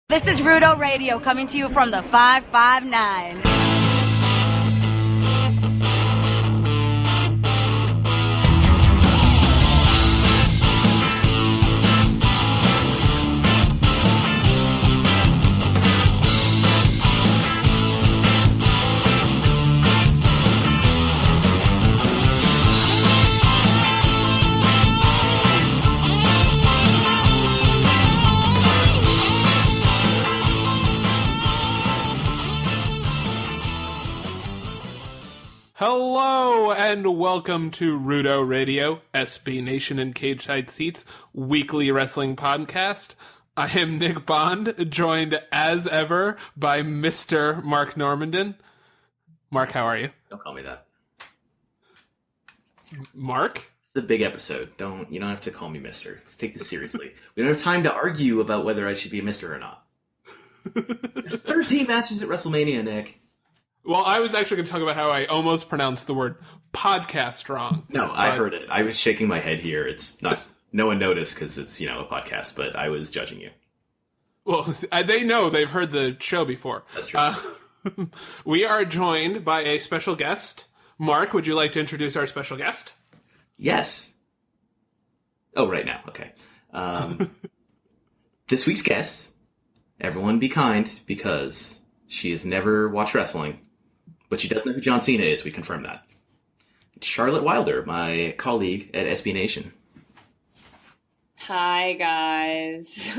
This is Rudo Radio coming to you from the 559. Hello and welcome to Rudo Radio, SBNation and Cage Side Seats weekly wrestling podcast. I am Nick Bond, joined as ever by Mr. Mark Normandin. Mark, how are you? Don't call me that. Mark? It's a big episode. You don't have to call me Mister. Let's take this seriously. We don't have time to argue about whether I should be a Mister or not. There's 13 matches at WrestleMania, Nick. Well, I was actually going to talk about how I almost pronounced the word podcast wrong. No, I heard it. I was shaking my head here. It's not. No one noticed because it's, a podcast, but I was judging you. Well, they know. They've heard the show before. That's true. We are joined by a special guest. Mark, would you like to introduce our special guest? Yes. Oh, right now. Okay. This week's guest, everyone be kind, because she has never watched wrestling. But she does know who John Cena is. We confirm that. It's Charlotte Wilder, my colleague at SBNation. Hi, guys.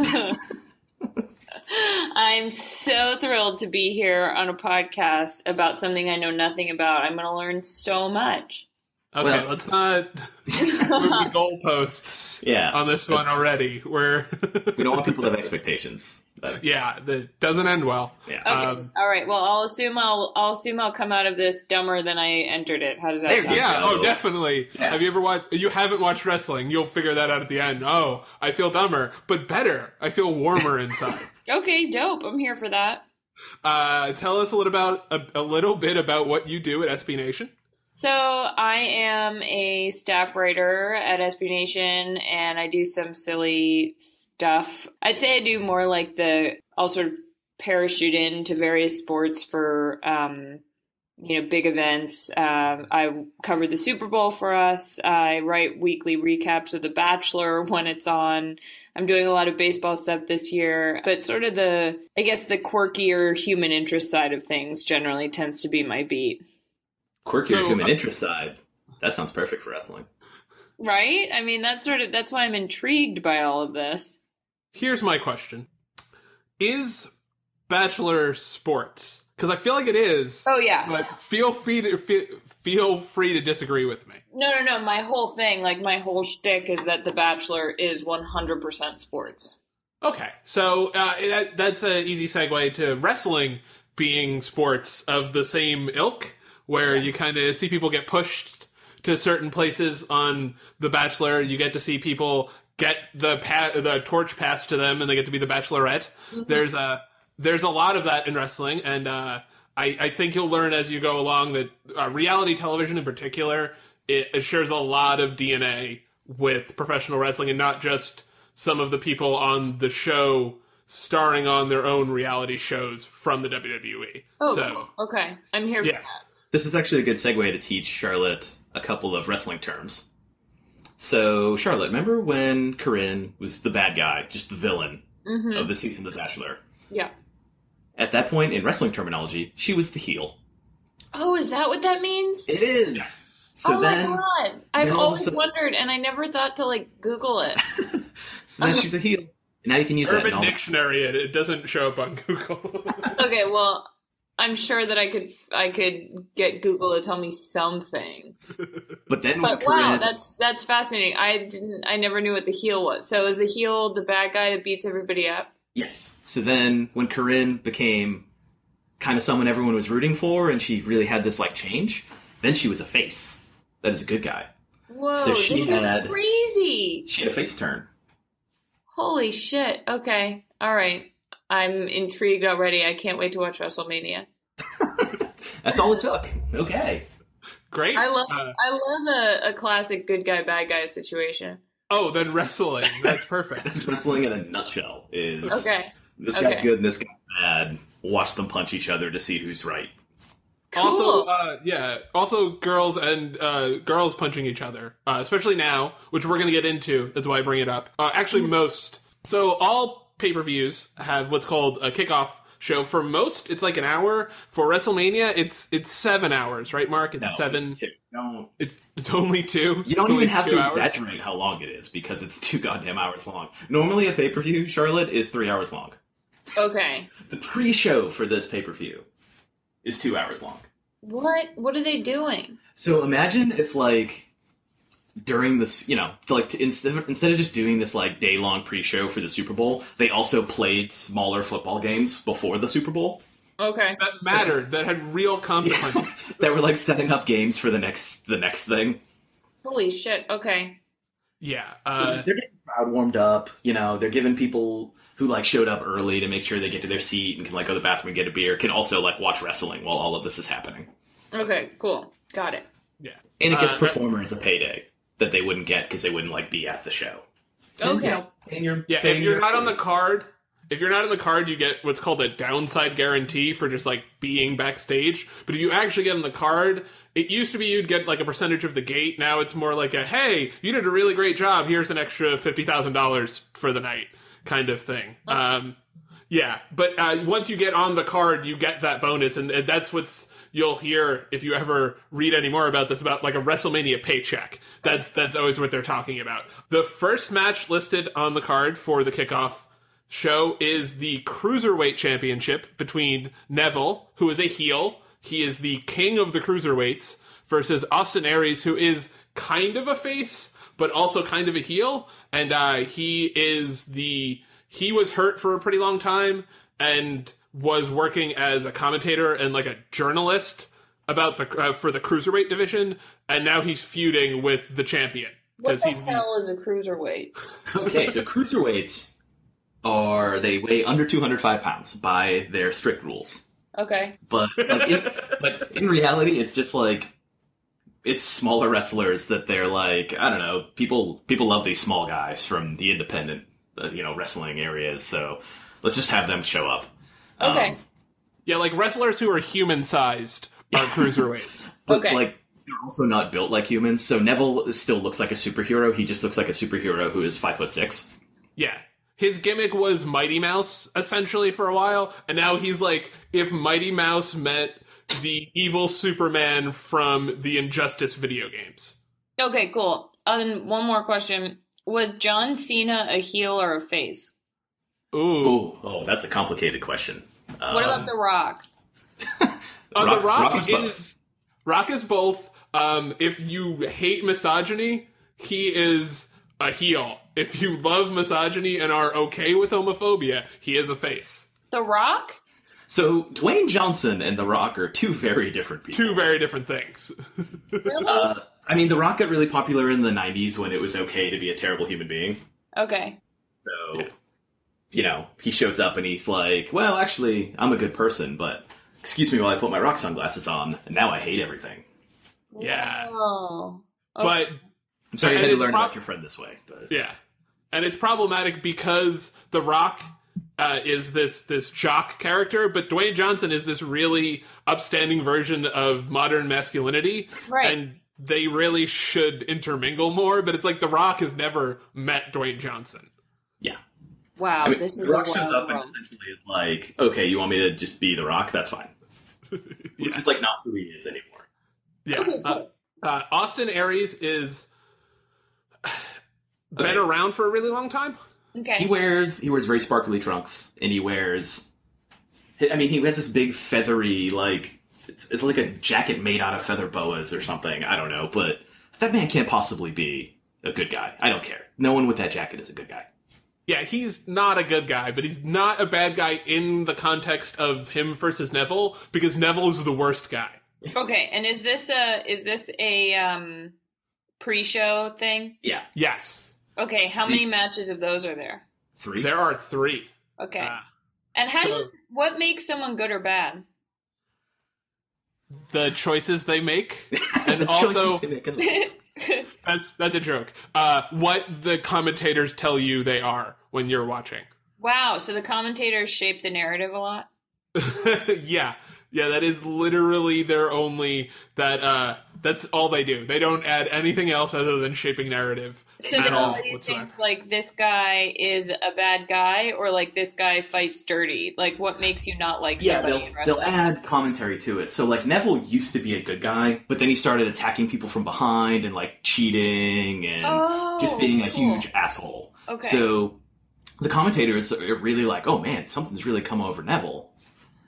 I'm so thrilled to be here on a podcast about something I know nothing about. I'm going to learn so much. Okay, let's not move the goalposts on this one already. We don't want people to have expectations. But. Yeah, that doesn't end well. Yeah. Okay. All right. Well, I'll assume I'll come out of this dumber than I entered it. How does that sound? Yeah. Oh, definitely. Yeah. Have you ever watched? You haven't watched wrestling. You'll figure that out at the end. Oh, I feel dumber, but better. I feel warmer inside. Okay, dope. I'm here for that. Tell us a little bit about what you do at SBNation. So I am a staff writer at SBNation, and I do some silly stuff. I'd say I do more like I'll sort of parachute into various sports for, big events. I cover the Super Bowl for us. I write weekly recaps of The Bachelor when it's on. I'm doing a lot of baseball stuff this year, but sort of the quirkier human interest side of things generally tends to be my beat. Quirkier human interest side. That sounds perfect for wrestling. Right? I mean, that's why I'm intrigued by all of this. Here's my question. Is Bachelor sports? Because I feel like it is. Oh, yeah. But feel free to disagree with me. No. My whole thing, my whole shtick is that The Bachelor is 100% sports. Okay. So that's an easy segue to wrestling being sports of the same ilk, where you kind of see people get pushed to certain places on The Bachelor. You get to see people get the torch passed to them, and they get to be the Bachelorette. Mm-hmm. There's a lot of that in wrestling, and I think you'll learn as you go along that reality television in particular, it shares a lot of DNA with professional wrestling, and not just some of the people on the show starring on their own reality shows from the WWE. Oh, so, okay. I'm here for that. This is actually a good segue to teach Charlotte a couple of wrestling terms. So, Charlotte, remember when Corinne was the bad guy, just the villain of the season of The Bachelor? Yeah. At that point, in wrestling terminology, she was the heel. Oh, is that what that means? It is! So oh my god! I've always wondered, and I never thought to, Google it. So now she's a heel. Now you can use Urban that. Dictionary, it doesn't show up on Google. Okay, well, I'm sure that I could get Google to tell me something. But wow, that's fascinating. I never knew what the heel was. So is the heel the bad guy that beats everybody up? Yes. So then when Corinne became kind of someone everyone was rooting for, and she really had this change, then she was a face. That is a good guy. Whoa, so this is crazy. She had a face turn. Holy shit. Okay. All right. I'm intrigued already. I can't wait to watch WrestleMania. That's all it took. Okay. Great. I love a classic good guy, bad guy situation. Oh, then wrestling. That's perfect. Wrestling in a nutshell is okay. This guy's good and this guy's bad. Watch them punch each other to see who's right. Cool. Also girls and girls punching each other, especially now, which we're going to get into. That's why I bring it up. Most. So all pay-per-views have what's called a kickoff show. For most, it's like an hour. For WrestleMania, it's 7 hours, right, Mark? It's 7. No. It's only 2. You don't even have to exaggerate how long it is because it's 2 goddamn hours long. Normally a pay-per-view, Charlotte, is 3 hours long. Okay. The pre-show for this pay-per-view is 2 hours long. What are they doing? So imagine if, like, during this, instead of just doing this, like, day-long pre-show for the Super Bowl, they also played smaller football games before the Super Bowl. Okay. That mattered. That had real consequences. That were, like, setting up games for the next thing. Holy shit. Okay. Yeah. They're getting the crowd warmed up. They're giving people who, like, showed up early to make sure they get to their seat and can, like, go to the bathroom and get a beer, can also, like, watch wrestling while all of this is happening. Okay, cool. Got it. Yeah. And it gets performers a payday that they wouldn't get because they wouldn't, like, be at the show. Okay. If you're not on the card, you get what's called a downside guarantee for just, like, being backstage. But if you actually get on the card, it used to be you'd get, like, a percentage of the gate. Now it's more like hey, you did a really great job. Here's an extra $50,000 for the night kind of thing. But once you get on the card, you get that bonus. And that's you'll hear if you ever read any more about this, about like a WrestleMania paycheck. That's always what they're talking about. The first match listed on the card for the kickoff show is the Cruiserweight Championship between Neville, who is a heel. He is the king of the cruiserweights, versus Austin Aries, who is kind of a face, but also kind of a heel. And he was hurt for a pretty long time and was working as a commentator and like a journalist about for the cruiserweight division, and now he's feuding with the champion. What the hell is a cruiserweight? Okay, so cruiserweights they weigh under 205 pounds by their strict rules. Okay. But in reality, it's just like, it's smaller wrestlers that they're like, I don't know, people love these small guys from the independent wrestling areas, so let's just have them show up. Okay. Like wrestlers who are human-sized are cruiserweights. But, okay. like, they're also not built like humans, so Neville still looks like a superhero. He just looks like a superhero who is 5'6". Yeah. His gimmick was Mighty Mouse, essentially, for a while, and now he's like, if Mighty Mouse met the evil Superman from the Injustice video games. Okay, cool. Then one more question. Was John Cena a heel or a face? Ooh. Oh, that's a complicated question. What about The Rock? The Rock is both. If you hate misogyny, he is a heel. If you love misogyny and are okay with homophobia, he is a face. The Rock? So, Dwayne Johnson and The Rock are two very different people. Two very different things. Really? The Rock got really popular in the 90s when it was okay to be a terrible human being. Okay. So, he shows up and he's like, well, actually, I'm a good person, but excuse me while I put my rock sunglasses on, and now I hate everything. Yeah. Oh. Okay. But I'm sorry you had to learn about your friend this way. But yeah. And it's problematic because The Rock is this jock character, but Dwayne Johnson is this really upstanding version of modern masculinity. Right. And they really should intermingle more, but it's like The Rock has never met Dwayne Johnson. Yeah. Wow, this is The Rock shows up and essentially is like, okay, you want me to just be The Rock? That's fine. Which is like not who he is anymore. Yeah. Okay, cool. Austin Aries is been around for a really long time. Okay. He wears very sparkly trunks, and he has this big feathery, like, it's like a jacket made out of feather boas or something. I don't know, but that man can't possibly be a good guy. I don't care. No one with that jacket is a good guy. Yeah, he's not a good guy, but he's not a bad guy in the context of him versus Neville, because Neville is the worst guy. Okay, and is this a pre-show thing? Yeah. Yes. Okay, how many matches of those are there? 3. There are 3. Okay. And what makes someone good or bad? The choices they make, and also that's a joke. What the commentators tell you they are when you're watching. Wow, so the commentators shape the narrative a lot? Yeah. Yeah, that is literally their only, that's all they do. They don't add anything else other than shaping narrative. So then do you think, like, this guy is a bad guy, or, like, this guy fights dirty? Like, what makes you not like somebody in wrestling? They'll add commentary to it. So, like, Neville used to be a good guy, but then he started attacking people from behind and, like, cheating and just being a huge asshole. Okay. So the commentators are really like, oh, man, something's really come over Neville.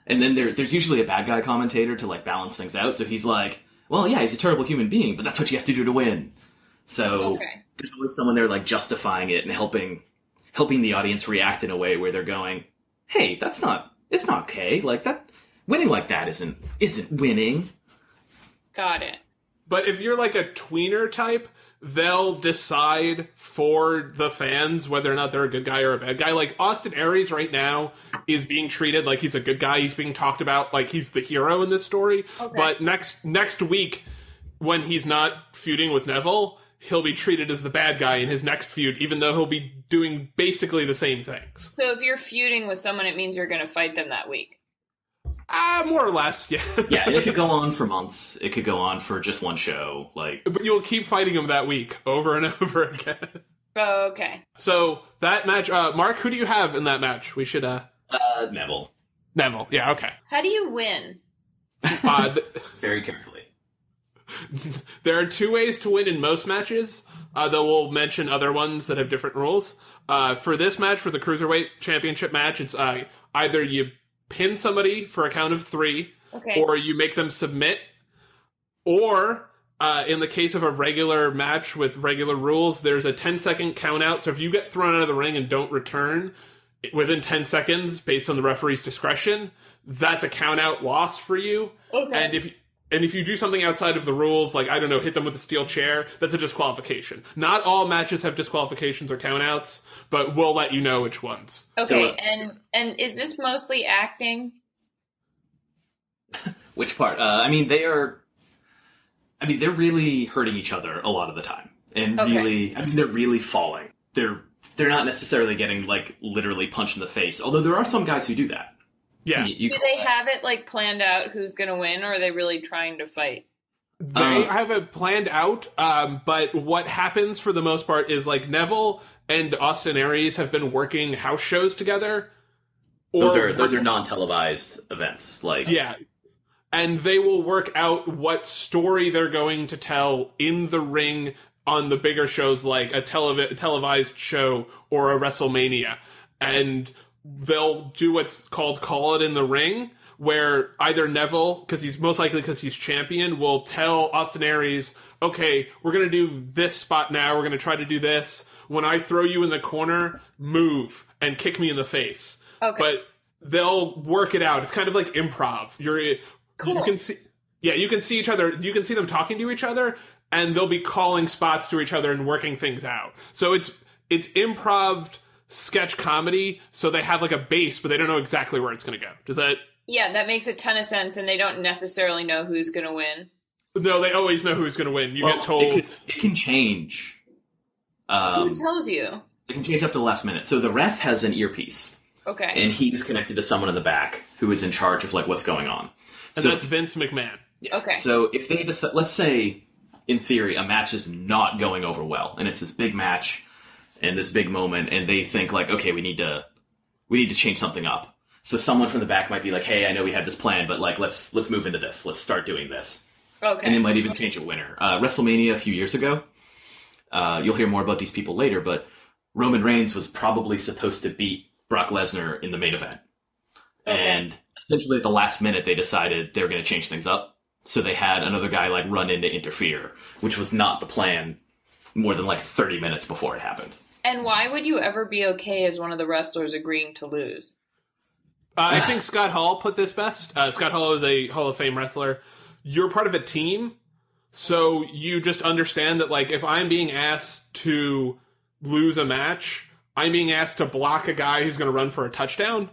And then there's usually a bad guy commentator to, like, balance things out. So he's like, well, yeah, he's a terrible human being, but that's what you have to do to win. So there's always someone there, like, justifying it and helping the audience react in a way where they're going, hey, it's not okay. Like, that winning like that isn't winning. Got it. But if you're like a tweener type, they'll decide for the fans whether or not they're a good guy or a bad guy. Like, Austin Aries right now is being treated like he's a good guy. He's being talked about like he's the hero in this story. Okay. But next week, when he's not feuding with Neville, he'll be treated as the bad guy in his next feud, even though he'll be doing basically the same things. So if you're feuding with someone, it means you're going to fight them that week? More or less, yeah. Yeah, it could go on for months. It could go on for just one show. But you'll keep fighting him that week, over and over again. Oh, okay. So, that match, Mark, who do you have in that match? We should, Neville. Neville, yeah, okay. How do you win? Very carefully. There are two ways to win in most matches, though we'll mention other ones that have different rules. For this match, for the Cruiserweight Championship match, it's either you pin somebody for a count of 3, or you make them submit, or in the case of a regular match with regular rules, there's a 10-second count out. So if you get thrown out of the ring and don't return within 10 seconds based on the referee's discretion, that's a count out loss for you. Okay. And if you do something outside of the rules, like, I don't know, hit them with a steel chair, that's a disqualification. Not all matches have disqualifications or countouts, but we'll let you know which ones. Okay, and is this mostly acting? Which part? They're really hurting each other a lot of the time. And they're really falling. They're not necessarily getting, like, literally punched in the face, although there are some guys who do that. Yeah. Do they have it, like, planned out who's going to win, or are they really trying to fight? They have it planned out, but what happens for the most part is, like, Neville and Austin Aries have been working house shows together. Those are non-televised events. Yeah. And they will work out what story they're going to tell in the ring on the bigger shows, like a televised show or a WrestleMania. And they'll do what's called Call It in the Ring, where either Neville, because he's champion, will tell Austin Aries, okay, we're going to do this spot now, we're going to try to do this. When I throw you in the corner, move and kick me in the face. Okay. But they'll work it out. It's kind of like improv. Cool. You can see each other, you can see them talking to each other, and they'll be calling spots to each other and working things out. So it's improv sketch comedy, so they have like a base, but they don't know exactly where it's going to go. Does that? Yeah, that makes a ton of sense, and they don't necessarily know who's going to win. No, they always know who's going to win. You get told. It can change. Who tells you? It can change up to the last minute. So the ref has an earpiece. Okay. And he's connected to someone in the back who is in charge of, like, what's going on. And that's Vince McMahon. Yeah. Okay. So if they decide, let's say, in theory, a match is not going over well, and it's this big match and this big moment, and they think, like, okay, we need to change something up. So someone from the back might be like, hey, I know we had this plan, but, like, let's move into this. Let's start doing this. Okay. And they might even change a winner. WrestleMania a few years ago, you'll hear more about these people later, but Roman Reigns was probably supposed to beat Brock Lesnar in the main event. Okay. And essentially at the last minute, they decided they were going to change things up. So they had another guy, like, run in to interfere, which was not the plan more than, like, 30 minutes before it happened. And why would you ever be okay as one of the wrestlers agreeing to lose? I think Scott Hall put this best. Scott Hall is a Hall of Fame wrestler. You're part of a team, so you just understand that, like, if I'm being asked to lose a match, I'm being asked to block a guy who's going to run for a touchdown,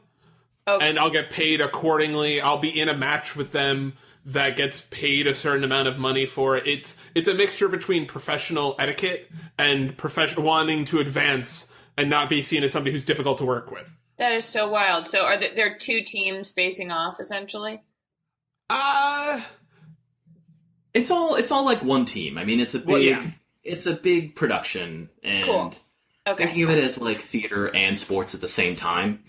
and I'll get paid accordingly. I'll be in a match with them that gets paid a certain amount of money for it. It's a mixture between professional etiquette and wanting to advance and not be seen as somebody who's difficult to work with. That is so wild. So are there two teams facing off, essentially? It's all like one team. I mean, it's a big, it's a big production, and cool. Okay. Thinking of it as like theater and sports at the same time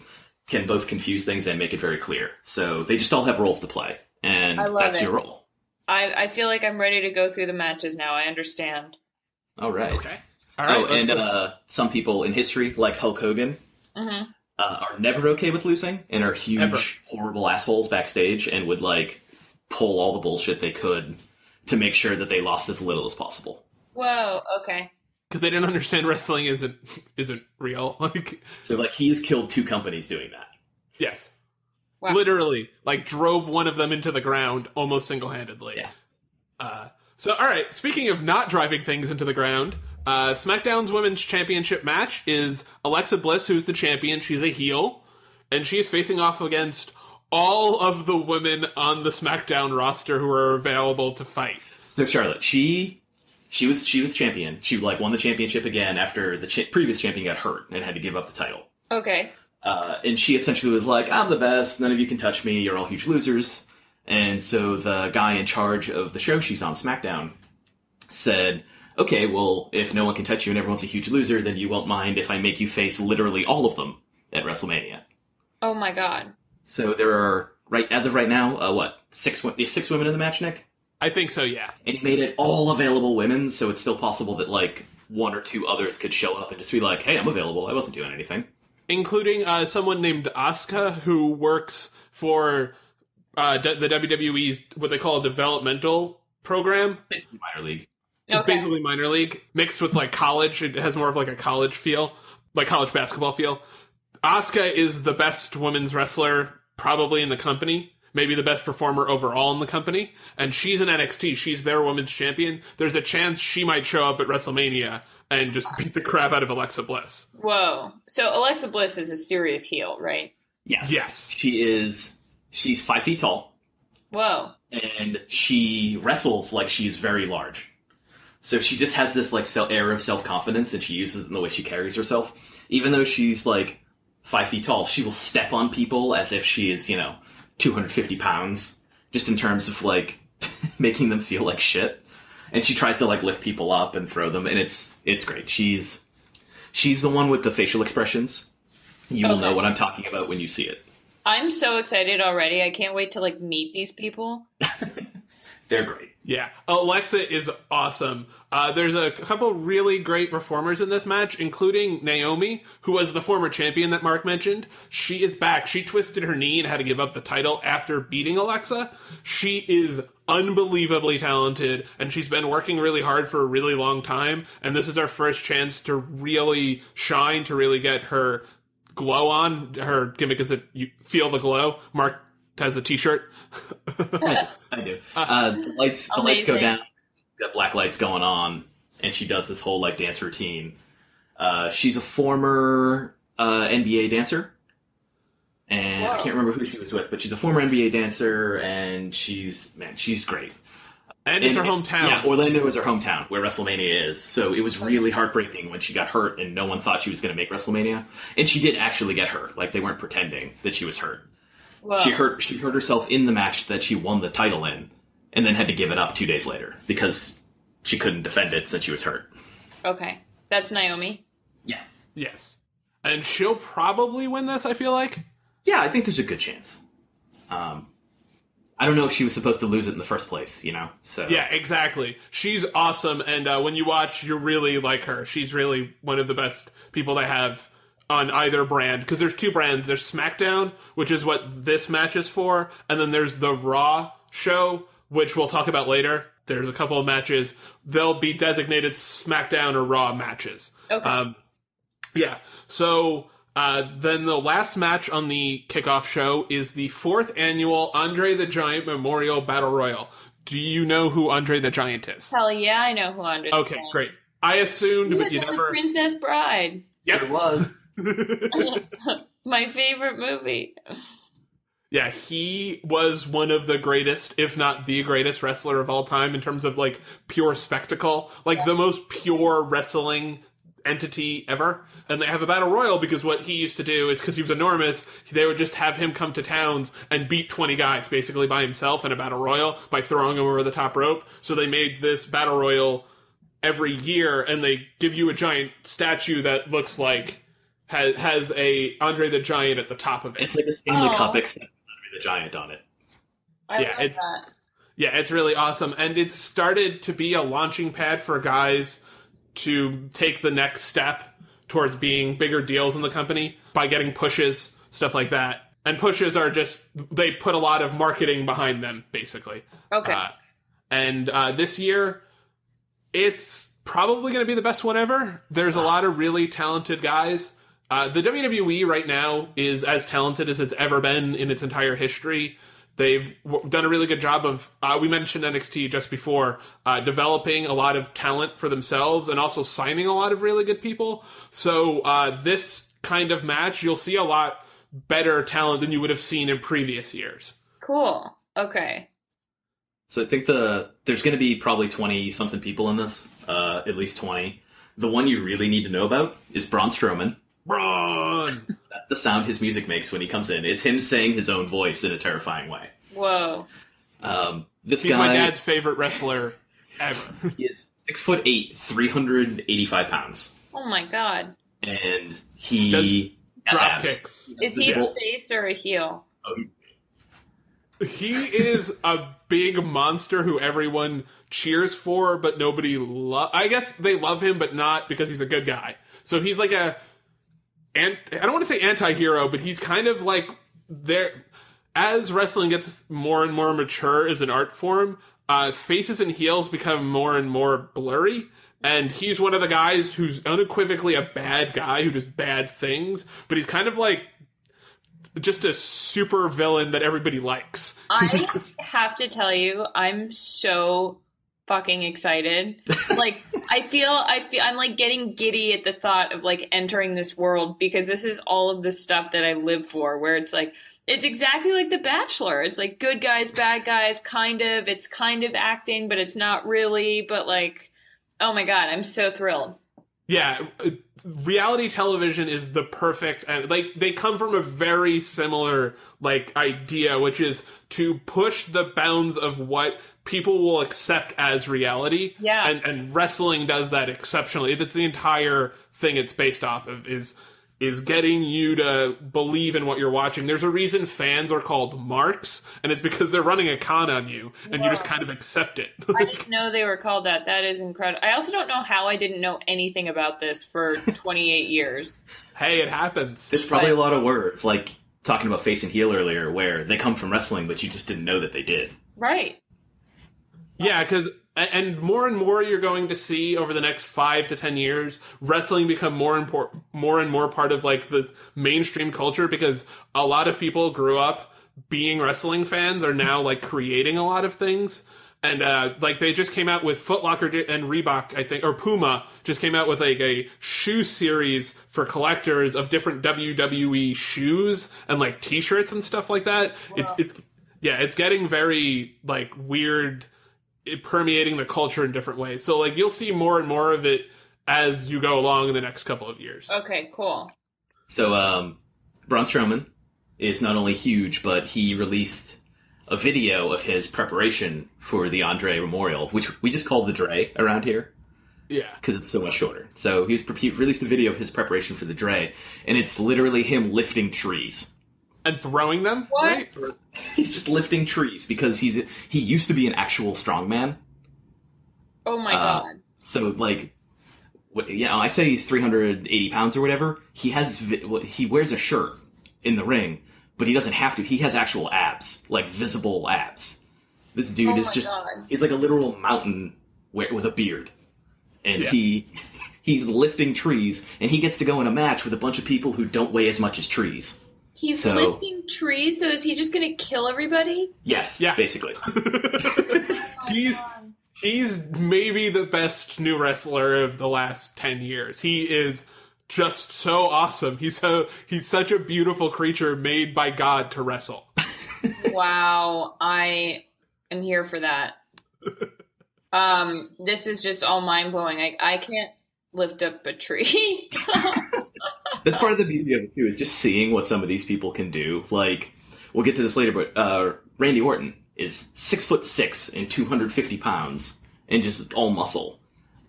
can both confuse things and make it very clear. So they just all have roles to play, and that's your role. I feel like I'm ready to go through the matches now. I understand. All right. Okay. All right. And some people in history, like Hulk Hogan, are never okay with losing and are huge, horrible assholes backstage and would like pull all the bullshit they could to make sure that they lost as little as possible. Whoa. Okay. Because they didn't understand wrestling isn't real. So he's killed 2 companies doing that. Yes. Wow. Literally, drove one of them into the ground almost single-handedly. Yeah. So, all right, speaking of not driving things into the ground, SmackDown's Women's Championship match is Alexa Bliss, who's the champion. She's a heel, and she's facing off against all of the women on the SmackDown roster who are available to fight. So, Charlotte, she was champion. She won the championship again after the previous champion got hurt and had to give up the title. Okay. And she essentially was like, I'm the best, none of you can touch me, you're all huge losers. And so the guy in charge of the show she's on, SmackDown, said, okay, well, if no one can touch you and everyone's a huge loser, then you won't mind if I make you face literally all of them at WrestleMania. Oh my god. So there are, as of right now, 6 women in the match, Nick? I think so, yeah. And he made it all available women, so it's still possible that, 1 or 2 others could show up and just be like, hey, I'm available, I wasn't doing anything. Including someone named Asuka, who works for the WWE's, what they call a developmental program. Basically minor league. It's basically minor league, mixed with, college. It has more of, a college feel, college basketball feel. Asuka is the best women's wrestler probably in the company. Maybe the best performer overall in the company. And she's in NXT. She's their women's champion. There's a chance she might show up at WrestleMania and just beat the crap out of Alexa Bliss. Whoa. So Alexa Bliss is a serious heel, right? Yes. She's 5 feet tall. Whoa. And she wrestles like she's very large. So she just has this air of self-confidence, and she uses it in the way she carries herself. Even though she's 5 feet tall, she will step on people as if she is, 250 pounds, just in terms of making them feel like shit. And she tries to lift people up and throw them, and it's great. She's the one with the facial expressions. You will know what I'm talking about when you see it. I'm so excited already. I can't wait to meet these people. They're great. Yeah, Alexa is awesome. There's a couple really great performers in this match, including Naomi, who was the former champion that Mark mentioned. She is back. She twisted her knee and had to give up the title after beating Alexa. She is unbelievably talented, and she's been working really hard for a really long time, and this is her first chance to really shine, to really get her glow on. Her gimmick is that you feel the glow. Mark has a t-shirt. I do. The lights go down. Got black lights going on, and she does this whole dance routine. She's a former NBA dancer, and I can't remember who she was with, but she's a former NBA dancer, and she's great. And it's her hometown. Yeah, Orlando is her hometown, where WrestleMania is. So it was really heartbreaking when she got hurt, and no one thought she was going to make WrestleMania. And she did actually get hurt. They weren't pretending that she was hurt. Whoa. She hurt herself in the match that she won the title in, and then had to give it up 2 days later because she couldn't defend it since she was hurt. Okay. That's Naomi? Yeah. Yes. And she'll probably win this, I feel like. Yeah, I think there's a good chance. I don't know if she was supposed to lose it in the first place, So yeah, exactly. She's awesome, and when you watch, you really like her. She's really one of the best people they have on either brand, because there's 2 brands. There's SmackDown, which is what this match is for, and then there's the Raw show, which we'll talk about later. There's a couple of matches. They'll be designated SmackDown or Raw matches. Okay. Yeah. So then the last match on the kickoff show is the 4th annual Andre the Giant Memorial Battle Royal. Do you know who Andre the Giant is? Hell yeah, I know who Andre the Giant is. Okay, great. I assumed, but you never... The Princess Bride. Yep. It was. My favorite movie. Yeah, he was one of the greatest, if not the greatest wrestler of all time in terms of pure spectacle. The most pure wrestling entity ever. and they have a battle royal because what he used to do is, because he was enormous, they would just have him come to towns and beat 20 guys basically by himself in a battle royal by throwing him over the top rope. So they made this battle royal every year, and they give you a giant statue that looks like has a Andre the Giant at the top of it. It's like a Stanley Cup except Andre the Giant on it. I love that. Yeah, it's really awesome. And it's started to be a launching pad for guys to take the next step towards being bigger deals in the company by getting pushes, stuff like that. And pushes are just, they put a lot of marketing behind them, basically. Okay. And this year, it's probably going to be the best one ever. There's a lot of really talented guys. The WWE right now is as talented as it's ever been in its entire history. They've done a really good job of, we mentioned NXT just before, developing a lot of talent for themselves and also signing a lot of really good people. So this kind of match, you'll see a lot better talent than you would have seen in previous years. Cool. Okay. So I think there's going to be probably 20-something people in this, at least 20. The one you really need to know about is Braun Strowman. Braun! That's the sound his music makes when he comes in. It's him saying his own voice in a terrifying way. Whoa. He's my dad's favorite wrestler ever. He is 6'8", 385 pounds. Oh my god. And he does drop abs. kicks. Is he a face or a heel? Oh, He is a big monster who everyone cheers for, but nobody I guess they love him, but not because he's a good guy. So he's like I don't want to say anti-hero, but he's kind of like there. As wrestling gets more and more mature as an art form, faces and heels become more and more blurry. And he's one of the guys who's unequivocally a bad guy who does bad things, but he's kind of like just a super villain that everybody likes. I have to tell you, I'm so fucking excited. Like, I feel I'm like getting giddy at the thought of like entering this world, because this is all of the stuff that I live for, where it's like, it's exactly like The Bachelor. It's like good guys, bad guys, kind of. It's kind of acting, but it's not really. But like, oh my god, I'm so thrilled. Yeah, reality television is the perfect, and like they come from a very similar like idea, which is to push the bounds of what people will accept as reality. Yeah. And wrestling does that exceptionally. That's the entire thing it's based off of, is getting you to believe in what you're watching. There's a reason fans are called marks, and it's because they're running a con on you, and you just kind of accept it. I didn't know they were called that. That is incredible. I also don't know how I didn't know anything about this for 28 years. Hey, it happens. There's probably a lot of words, like talking about face and heel earlier, where they come from wrestling, but you just didn't know that they did. Right. Yeah, because and more you're going to see over the next 5 to 10 years, wrestling become more and more part of like the mainstream culture, because a lot of people grew up being wrestling fans are now like creating a lot of things. And like they just came out with Foot Locker and Reebok, I think, or Puma just came out with like a shoe series for collectors of different WWE shoes and like t-shirts and stuff like that. Wow. It's getting very like weird, permeating the culture in different ways. So like you'll see more and more of it as you go along in the next couple of years. Okay, cool. So Braun Strowman is not only huge, but he released a video of his preparation for the Andre Memorial, which we just call the Dre around here. Yeah. Because it's so much shorter. So he released a video of his preparation for the Dre, and it's literally him lifting trees. And throwing them? What? Right? He's just lifting trees because he used to be an actual strongman. Oh my god. So like, I say he's 380 pounds or whatever. He wears a shirt in the ring, but he doesn't have to. He has actual abs, like visible abs. This dude is just, he's like a literal mountain with a beard. And he's lifting trees, and he gets to go in a match with a bunch of people who don't weigh as much as trees. He's lifting trees, so is he just going to kill everybody? Yes, yeah, basically. He's maybe the best new wrestler of the last 10 years. He is just so awesome. He's such a beautiful creature made by God to wrestle. Wow, I am here for that. This is just all mind-blowing. I can't lift up a tree. That's part of the beauty of it, too, is just seeing what some of these people can do. Like, we'll get to this later, but Randy Orton is 6'6" and 250 pounds and just all muscle.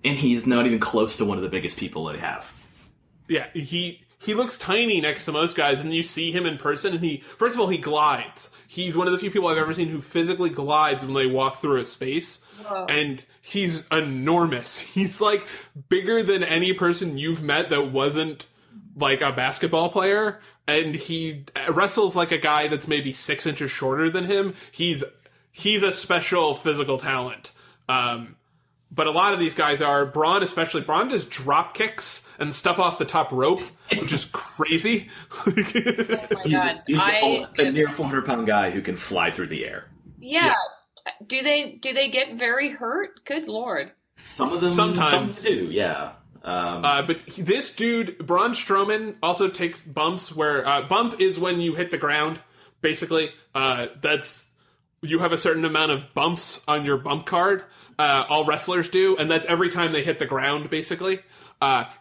And he's not even close to one of the biggest people that they have. Yeah, he looks tiny next to most guys, and you see him in person, and first of all, he glides. He's one of the few people I've ever seen who physically glides when they walk through a space. Whoa. And he's enormous. He's, like, bigger than any person you've met that wasn't, like, a basketball player. And he wrestles like a guy that's maybe 6 inches shorter than him. He's a special physical talent. But a lot of these guys are. Braun especially. Braun does drop kicks and stuff off the top rope, which is crazy. Oh my God. He's a near 400-pound guy who can fly through the air. Yeah. Do they get very hurt? Good Lord. Some of them sometimes do, yeah. But this dude, Braun Strowman, also takes bumps where... bump is when you hit the ground, basically. You have a certain amount of bumps on your bump card. All wrestlers do, and that's every time they hit the ground, basically.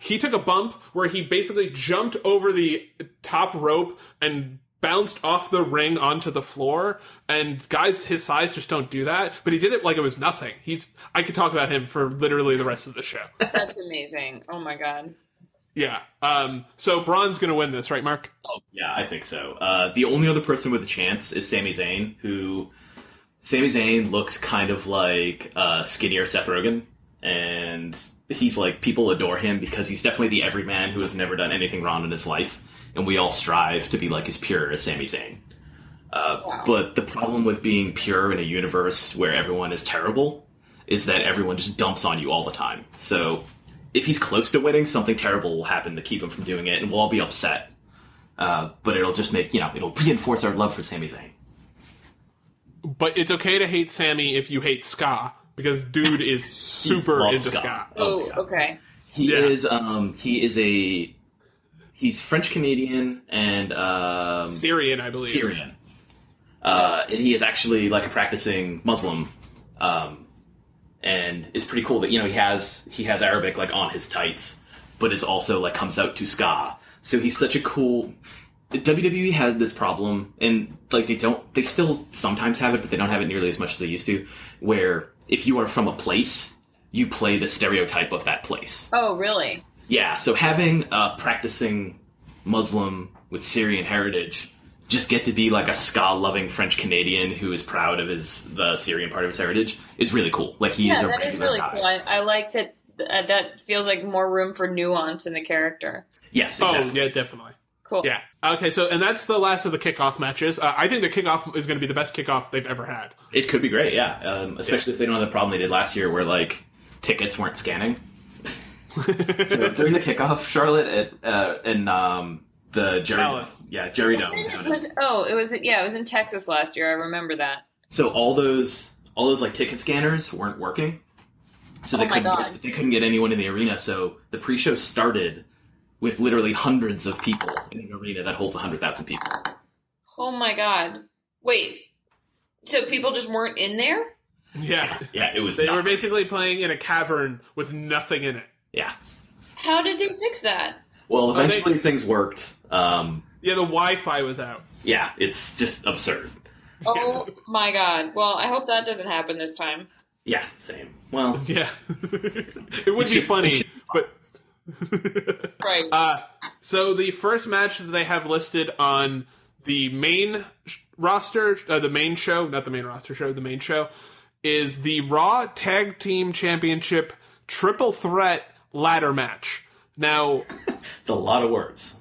He took a bump where he basically jumped over the top rope and bounced off the ring onto the floor, and guys his size just don't do that, but he did it like it was nothing. I could talk about him for literally the rest of the show. That's amazing. Oh my God. Yeah. So Braun's gonna win this, right, Mark? Oh, yeah, I think so. The only other person with a chance is Sami Zayn, Sami Zayn looks kind of like skinnier Seth Rogen, and he's like, people adore him because he's definitely the everyman who has never done anything wrong in his life, and we all strive to be like as pure as Sami Zayn. Wow. But the problem with being pure in a universe where everyone is terrible is that everyone just dumps on you all the time. So if he's close to winning, something terrible will happen to keep him from doing it, and we'll all be upset. But it'll just make, it'll reinforce our love for Sami Zayn. But it's okay to hate Sammy if you hate ska, because dude is super into ska. Oh, yeah. Okay. He's French Canadian and Syrian, I believe. Syrian. And he is actually like a practicing Muslim. And it's pretty cool that, he has Arabic like on his tights, but is also like comes out to ska. So he's such a cool... The WWE had this problem, and like they still sometimes have it, but they don't have it nearly as much as they used to, where if you are from a place, you play the stereotype of that place. Oh, really? Yeah, so having a practicing Muslim with Syrian heritage just get to be like a ska-loving French Canadian who is proud of the Syrian part of his heritage is really cool. Like he is a regular guy. Yeah, that is really cool. I like that. That feels like more room for nuance in the character. Yes, exactly. Oh, yeah, definitely. Cool. Yeah. Okay, and that's the last of the kickoff matches. I think the kickoff is going to be the best kickoff they've ever had. It could be great, yeah. Especially if they don't have the problem they did last year where, like, tickets weren't scanning. So during the kickoff, Charlotte and the Jerry... Dallas. Yeah, Jerry Dome. It was in Texas last year. I remember that. So all those like ticket scanners weren't working. So they couldn't get anyone in the arena. So the pre-show started with literally hundreds of people in an arena that holds 100,000 people. Oh my God. Wait, so people just weren't in there? Yeah. Yeah, it was... They were basically playing in a cavern with nothing in it. Yeah. How did they fix that? Well, eventually things worked. Yeah, the Wi-Fi was out. Yeah, it's just absurd. Oh my God. Well, I hope that doesn't happen this time. Yeah, same. Well... Yeah. It would be funny, but... Right. So the first match that they have listed on the main roster, the main show, not the main roster show, the main show, is the Raw Tag Team Championship Triple Threat Ladder Match. Now... It's a lot of words.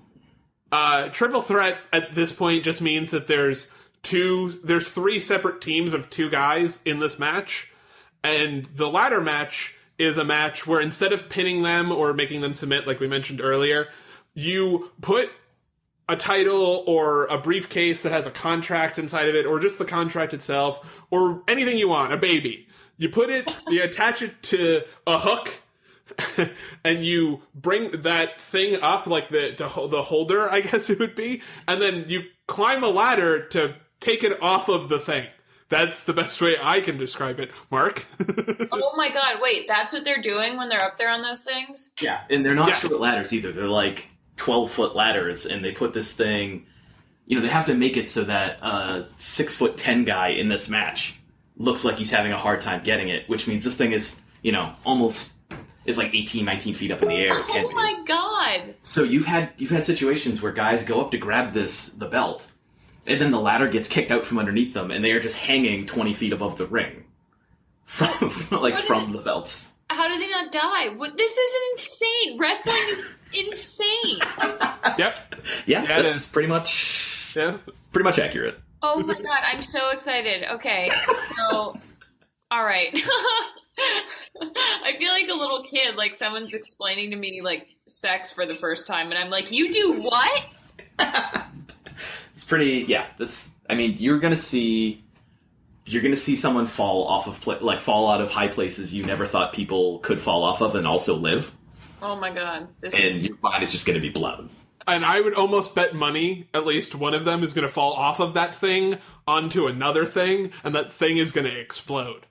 Triple Threat at this point just means that there's 3 separate teams of 2 guys in this match, and the ladder match is a match where instead of pinning them or making them submit, like we mentioned earlier, you put a title or a briefcase that has a contract inside of it, or just the contract itself, or anything you want, a baby. You put it, you attach it to a hook, and you bring that thing up, like the holder, I guess it would be, and then you climb a ladder to take it off of the thing. That's the best way I can describe it. Mark? Oh my God, wait, that's what they're doing when they're up there on those things? Yeah, and they're not short ladders either. They're like 12-foot ladders, and they put this thing, they have to make it so that a 6'10" guy in this match looks like he's having a hard time getting it, which means this thing is, almost, it's like 18, 19 feet up in the air. Oh my god! So you've had situations where guys go up to grab the belt, and then the ladder gets kicked out from underneath them, and they are just hanging 20 feet above the ring from the belts. How do they not die? This is insane. Wrestling is insane. Yep. Yeah, that's pretty much accurate. Oh my god, I'm so excited. Okay, so, all right. I feel like a little kid, like someone's explaining to me like sex for the first time, and I'm like, you do what? It's pretty, you're gonna see someone fall off of fall out of high places you never thought people could fall off of and also live. Oh my god. Your mind is just gonna be blown. And I would almost bet money at least one of them is going to fall off of that thing onto another thing, and that thing is going to explode.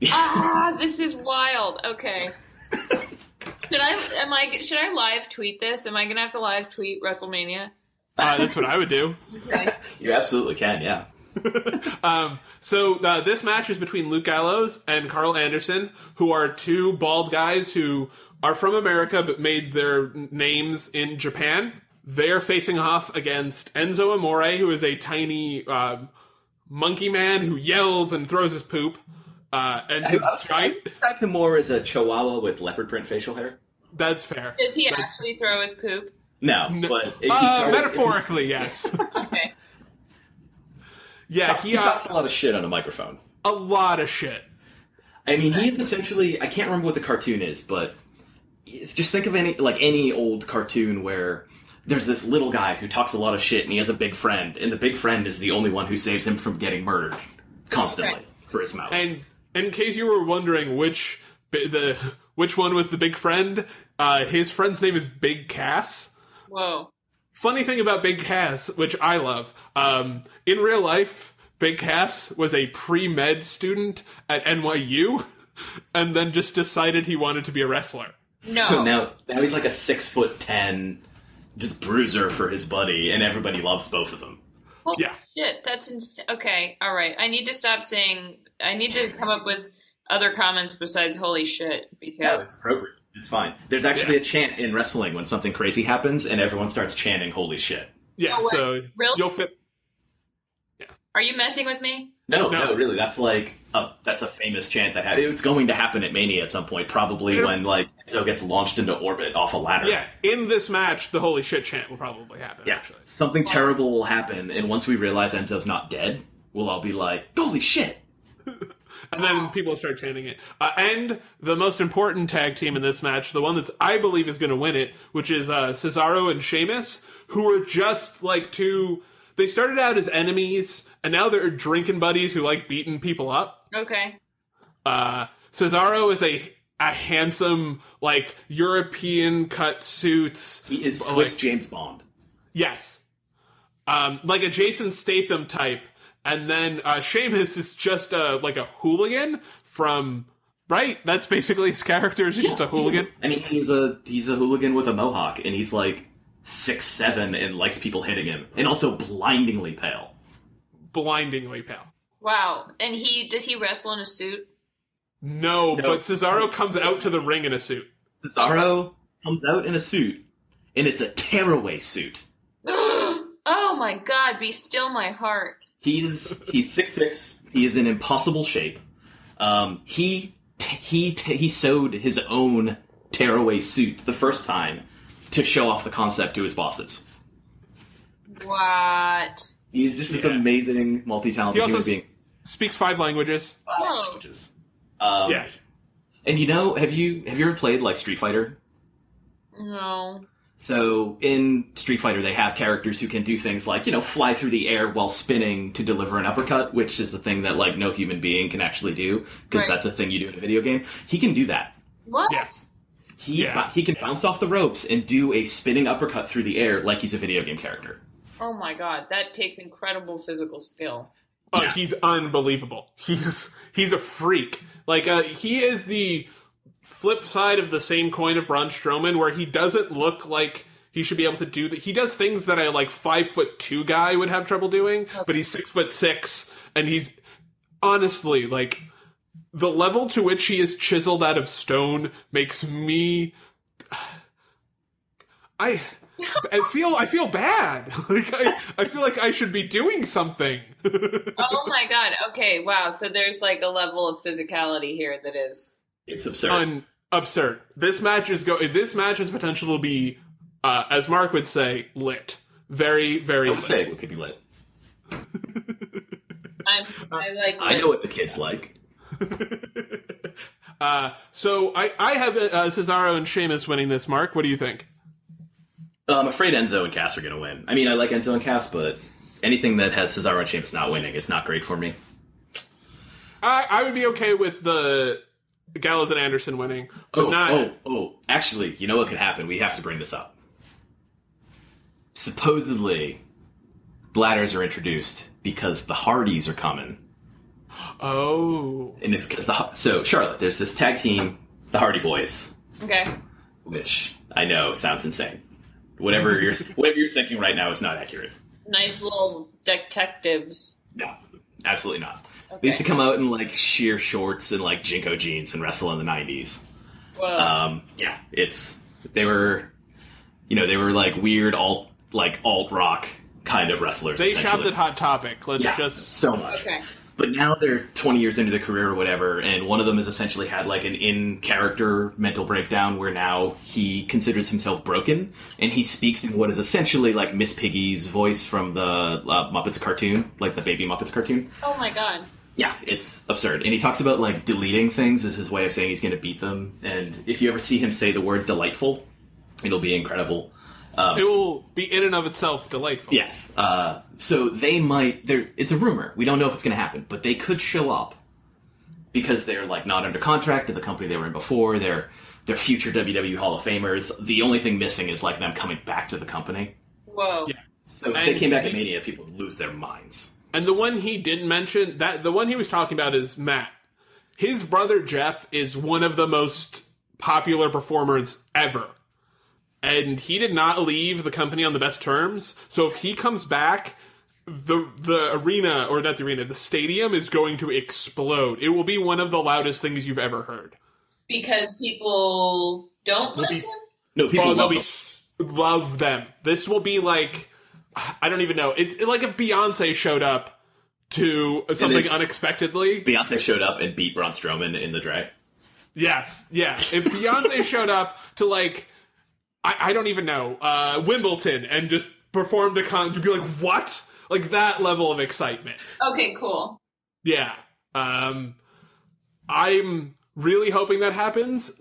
This is wild. Okay. Should I live tweet this? Am I going to have to live tweet WrestleMania? That's what I would do. Okay. You absolutely can, yeah. So this match is between Luke Gallows and Carl Anderson, who are two bald guys who are from America but made their names in Japan. They're facing off against Enzo Amore, who is a tiny monkey man who yells and throws his poop. And his giant... I describe him more as a chihuahua with leopard print facial hair. That's fair. Does he actually throw his poop? No, but... metaphorically, yes. Okay. Yeah, he talks a lot of shit on a microphone. A lot of shit. I mean, he's essentially... I can't remember what the cartoon is, but just think of any old cartoon where there's this little guy who talks a lot of shit and he has a big friend, and the big friend is the only one who saves him from getting murdered constantly for his mouth. And in case you were wondering which one was the big friend, his friend's name is Big Cass. Whoa. Funny thing about Big Cass, which I love, in real life, Big Cass was a pre-med student at NYU, and then just decided he wanted to be a wrestler. No. So now he's like a 6'10", just bruiser for his buddy, and everybody loves both of them. Holy shit, that's insane. Okay, all right. I need to stop saying... I need to come up with other comments besides holy shit, because... No, it's appropriate. It's fine. There's actually a chant in wrestling when something crazy happens, and everyone starts chanting holy shit. Yeah, so really? You'll fit... Yeah. Are you messing with me? No, really. That's that's a famous chant that it's going to happen at Mania at some point, probably when Enzo gets launched into orbit off a ladder. Yeah, in this match, the holy shit chant will probably happen, actually. Something terrible will happen, and once we realize Enzo's not dead, we'll all be like, holy shit! And then people start chanting it. And the most important tag team in this match, the one that I believe is going to win it, which is Cesaro and Sheamus, who are just two... They started out as enemies, and now they're drinking buddies who like beating people up. Okay. Cesaro is a handsome, European cut suits. He is Swiss James Bond. Yes. Like a Jason Statham type. And then Sheamus is just a hooligan from... Right? That's basically his character. He's just a hooligan. He's a hooligan with a mohawk, and he's 6'7" and likes people hitting him. And also blindingly pale. Blindingly pale. Wow. And does he wrestle in a suit? No, but Cesaro comes out to the ring in a suit. Cesaro comes out in a suit, and it's a tearaway suit. Oh my god, be still my heart. He's 6'6". He is in impossible shape. He sewed his own tearaway suit the first time to show off the concept to his bosses. What? He's just this amazing, multi-talented human being. Speaks 5 languages. Yeah. And have you ever played Street Fighter? No. So in Street Fighter, they have characters who can do things like, fly through the air while spinning to deliver an uppercut, which is a thing that no human being can actually do, because that's a thing you do in a video game. He can do that. What? Yeah. He can bounce off the ropes and do a spinning uppercut through the air like he's a video game character. Oh my god, that takes incredible physical skill. Oh, he's unbelievable. He's a freak. He is the flip side of the same coin of Braun Strowman, where he doesn't look like he should be able to do that. He does things that a 5'2" guy would have trouble doing, but he's 6'6", and he's honestly the level to which he is chiseled out of stone makes me. I feel bad. I feel like I should be doing something. Oh my god. Okay, wow. So there's a level of physicality here that is. It's absurd. Absurd. This match has potential to be, as Mark would say, lit. Very, very I would lit. say it could be lit. I know what the kids like. So I have Cesaro and Sheamus winning this. Mark, what do you think? I'm afraid Enzo and Cass are going to win. I mean, I like Enzo and Cass, but anything that has Cesaro and Sheamus not winning is not great for me. I would be okay with the Gallows and Anderson winning. But actually, you know what could happen? We have to bring this up. Supposedly, bladders are introduced because the Hardys are coming. Oh. And so Charlotte, there's this tag team, the Hardy Boys. Okay. Which I know sounds insane. Whatever you're thinking right now is not accurate. Nice little detectives. No, absolutely not. Okay. They used to come out in sheer shorts and Jinko jeans and wrestle in the 90s. Whoa. They were weird alt rock kind of wrestlers. They shopped at Hot Topic. So much. Okay. But now they're 20 years into their career or whatever, and one of them has essentially had an in-character mental breakdown where now he considers himself broken, and he speaks in what is essentially Miss Piggy's voice from the Muppets cartoon, the Baby Muppets cartoon. Oh my god. Yeah, it's absurd. And he talks about deleting things as his way of saying he's going to beat them, and if you ever see him say the word delightful, it'll be incredible. It will be in and of itself delightful. Yes. So they might. It's a rumor. We don't know if it's going to happen, but they could show up because they're not under contract to the company they were in before. They're future WWE Hall of Famers. The only thing missing is them coming back to the company. Whoa. Yeah. So if they came back at Mania, people would lose their minds. And the one he didn't mention, the one he was talking about is Matt. His brother Jeff is one of the most popular performers ever. And he did not leave the company on the best terms. So if he comes back, the arena, or not the arena, the stadium is going to explode. It will be one of the loudest things you've ever heard. Because people don't like him? No, people love them. This will be I don't even know. It's like if Beyonce showed up to something unexpectedly. Beyonce showed up and beat Braun Strowman in the drag. Yes, yeah. If Beyonce showed up to I don't even know, Wimbledon and just performed a con, to be what? That level of excitement. Okay, cool. Yeah. I'm really hoping that happens.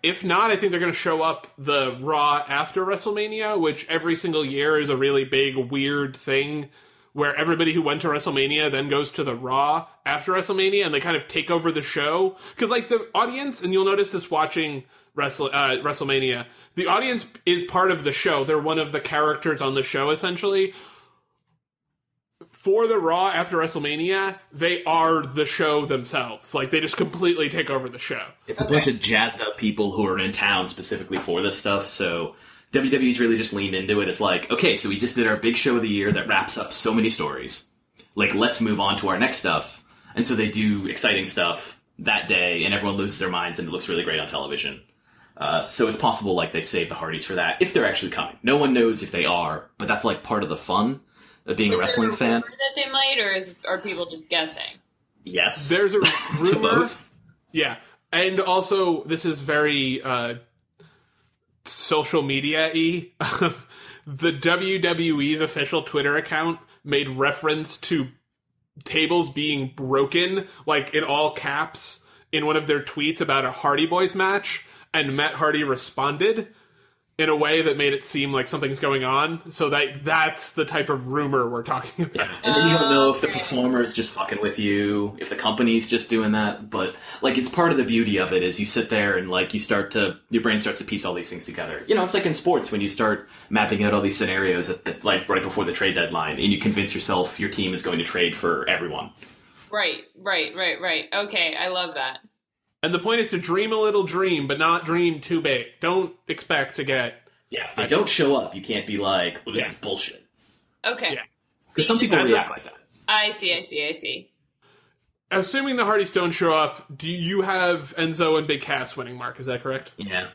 If not, I think they're going to show up the Raw after WrestleMania, which every single year is a really big, weird thing where everybody who went to WrestleMania then goes to the Raw after WrestleMania and they kind of take over the show. Because, the audience, and you'll notice this watching WrestleMania, the audience is part of the show. They're one of the characters on the show, essentially. For the Raw after WrestleMania, they are the show themselves. They just completely take over the show. It's a bunch of jazzed up people who are in town specifically for this stuff, so WWE's really just leaned into it. It's okay, so we just did our big show of the year that wraps up so many stories. Let's move on to our next stuff. And so they do exciting stuff that day, and everyone loses their minds, and it looks really great on television. So it's possible they save the Hardys for that, if they're actually coming. No one knows if they are, but that's part of the fun of being a wrestling fan. Is there a rumor that they might, or are people just guessing? Yes. There's a rumor. To both. Yeah. And also, this is very social media-y. The WWE's official Twitter account made reference to tables being broken, in all caps, in one of their tweets about a Hardy Boys match. And Matt Hardy responded in a way that made it seem like something's going on. So that's the type of rumor we're talking about. Yeah. And then you don't know if the performer is just fucking with you, if the company's just doing that. But, it's part of the beauty of it is you sit there and, your brain starts to piece all these things together. It's like in sports when you start mapping out all these scenarios right before the trade deadline, and you convince yourself your team is going to trade for everyone. Right. Okay, I love that. And the point is to dream a little dream, but not dream too big. Don't expect to get Yeah, if they don't show up, you can't be like, well, this is bullshit. Okay. Yeah. Because some people react like that. I see. Assuming the Hardys don't show up, do you have Enzo and Big Cass winning, Mark? Is that correct? Yeah.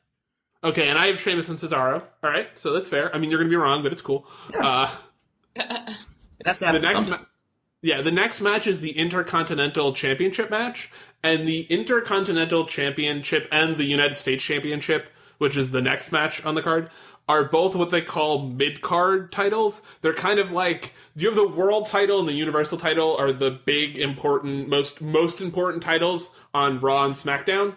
Okay, and I have Sheamus and Cesaro. All right, so that's fair. I mean, you're going to be wrong, but it's cool. That's the next match is the Intercontinental Championship match, and the Intercontinental Championship and the United States Championship, which is the next match on the card, are both what they call mid-card titles. They're kind of like, you have the world title and the universal title are the big, important, most important titles on Raw and SmackDown.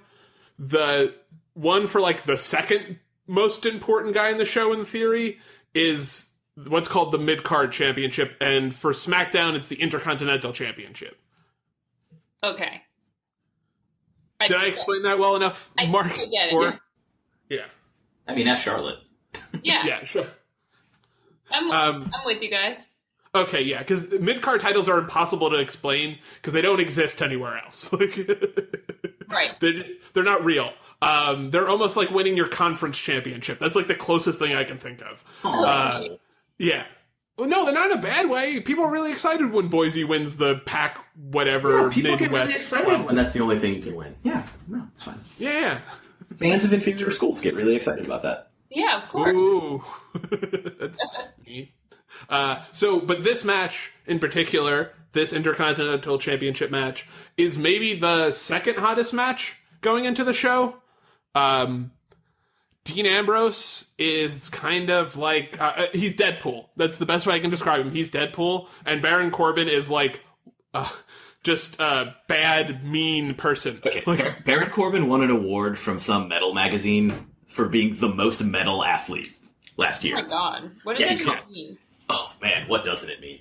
The one for like the second most important guy in the show in theory is what's called the mid-card championship, and for SmackDown it's the Intercontinental Championship. Okay. Did I explain that well enough, Mark? I get it. Yeah. I mean, that's Charlotte. Yeah. Yeah, sure. I'm with you guys. Okay, yeah, because mid-card titles are impossible to explain because they don't exist anywhere else. Right. They're not real. They're almost like winning your conference championship. That's like the closest thing I can think of. Yeah. Well, no, they're not in a bad way. People are really excited when Boise wins the Pac whatever people Midwest. get really excited when that's the only thing you can win. Yeah, no, it's fine. Yeah. Fans of inferior schools get really excited about that. Yeah, of course. Ooh. That's neat. But this match in particular, this Intercontinental Championship match, is maybe the second hottest match going into the show. Dean Ambrose is kind of like, he's Deadpool. That's the best way I can describe him. He's Deadpool, and Baron Corbin is like, just a bad, mean person. Okay, Like, Baron Corbin won an award from some metal magazine for being the most metal athlete last year. Oh my god. What does that even mean? Oh man, what doesn't it mean?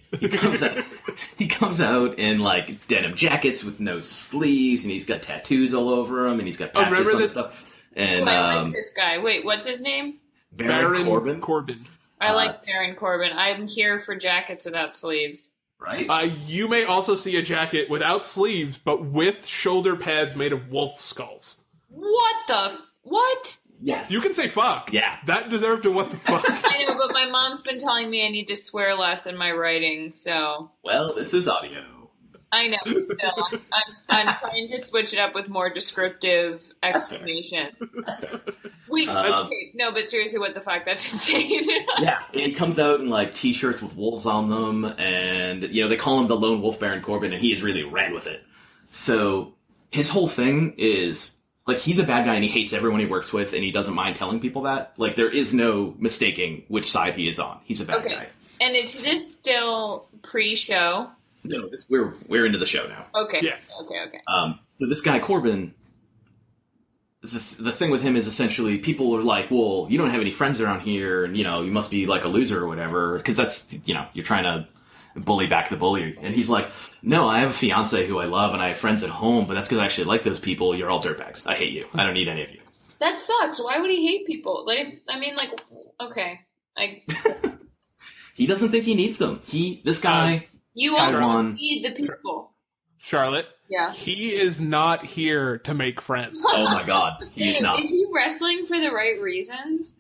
He comes out in like denim jackets with no sleeves, and he's got tattoos all over him, and he's got patches on stuff. And I like this guy. Wait, what's his name? Baron Corbin. I like Baron Corbin. I'm here for jackets without sleeves. Right? You may also see a jacket without sleeves, but with shoulder pads made of wolf skulls. What? Yes. You can say fuck. Yeah. That deserved a what the fuck. I know, but my mom's been telling me I need to swear less in my writing, so... Well, this is audio. I know. Still, I'm trying to switch it up with more descriptive explanation. That's fair. Wait, okay, no, but seriously, what the fuck? That's insane. Yeah, and he comes out in like t-shirts with wolves on them, and they call him the Lone Wolf Baron Corbin, and he is really ran with it. So his whole thing is like he's a bad guy and he hates everyone he works with, and he doesn't mind telling people that. Like there is no mistaking which side he is on. He's a bad guy. And is this still pre-show? No, we're into the show now. Okay. Yeah. Okay. So this guy Corbin, the thing with him is essentially people are like, well, you don't have any friends around here, and you must be like a loser or whatever, because that's you're trying to bully back the bully, and he's like, no, I have a fiance who I love, and I have friends at home, but that's because I actually like those people. You're all dirtbags. I hate you. I don't need any of you. That sucks. Why would he hate people? Okay, he doesn't think he needs them. This guy. You all need the people. Charlotte. Yeah. He is not here to make friends. Oh my god. He's not. Is he wrestling for the right reasons?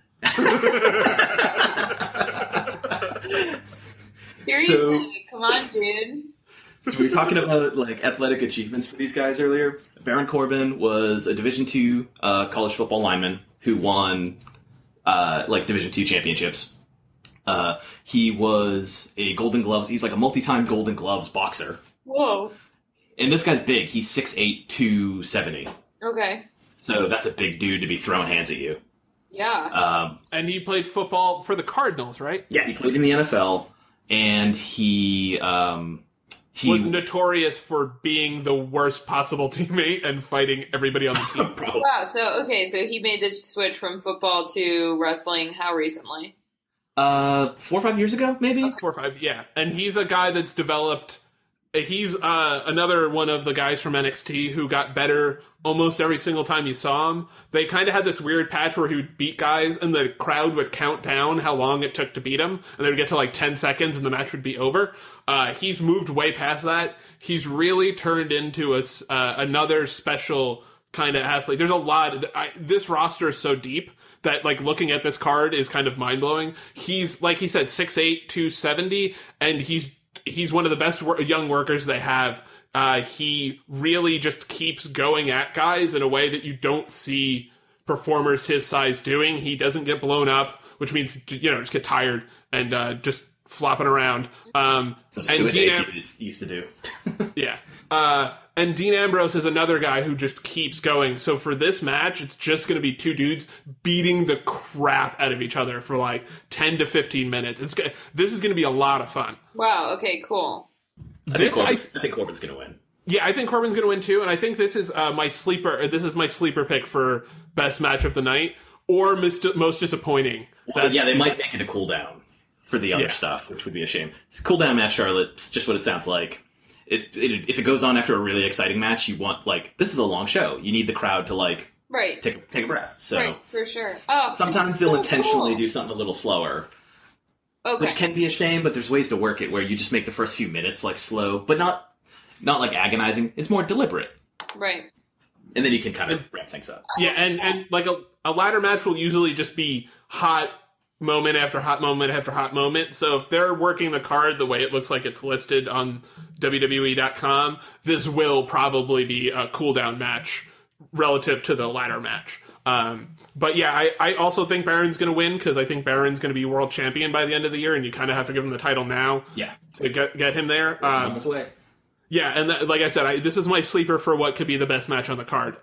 Seriously, come on, dude. So we were talking about like athletic achievements for these guys earlier. Baron Corbin was a Division II college football lineman who won Division II championships. He was a Golden Gloves. He's like a multi-time Golden Gloves boxer. Whoa. And this guy's big. He's 6'8", 270. Okay. So that's a big dude to be throwing hands at you. Yeah. And he played football for the Cardinals, right? Yeah, he played in the NFL, and he was notorious for being the worst possible teammate and fighting everybody on the team. Wow. So he made the switch from football to wrestling. How recently? 4 or 5 years ago, maybe? Okay. 4 or 5, yeah. And he's a guy that's developed... He's another one of the guys from NXT who got better almost every single time you saw him. They kind of had this weird patch where he would beat guys, and the crowd would count down how long it took to beat him, and they would get to like 10 seconds, and the match would be over. He's moved way past that. He's really turned into another special kind of athlete. There's a lot. This roster is so deep that, like, looking at this card is kind of mind-blowing. He's, like he said, 6'8", 270, and he's one of the best young workers they have. He really just keeps going at guys in a way that you don't see performers his size doing. He doesn't get blown up, which means, just get tired and just flopping around. So and Dean used to do. Yeah. And Dean Ambrose is another guy who just keeps going. So for this match, it's just going to be two dudes beating the crap out of each other for like 10 to 15 minutes. This is going to be a lot of fun. Wow. Okay, cool. I think Corbin's going to win. Yeah, I think Corbin's going to win too. And I think this is my sleeper. This is my sleeper pick for best match of the night or most disappointing. Well, yeah, they might make it a cool down for the other stuff, which would be a shame. It's a cool down match, Charlotte. It's just what it sounds like. If it goes on after a really exciting match, you want, like, this is a long show. You need the crowd to, like, take a breath. So right, for sure. Oh, sometimes they'll intentionally do something a little slower, which can be a shame. But there's ways to work it where you just make the first few minutes like slow, but not like agonizing. It's more deliberate, right? And then you can kind of ramp things up. Yeah, and like a ladder match will usually just be hot moment after hot moment after hot moment. So if they're working the card the way it looks like it's listed on WWE.com, this will probably be a cool-down match relative to the ladder match. But yeah, I also think Baron's going to win because I think Baron's going to be world champion by the end of the year, and you kind of have to give him the title now to get him there. Yeah, and like I said, this is my sleeper for what could be the best match on the card.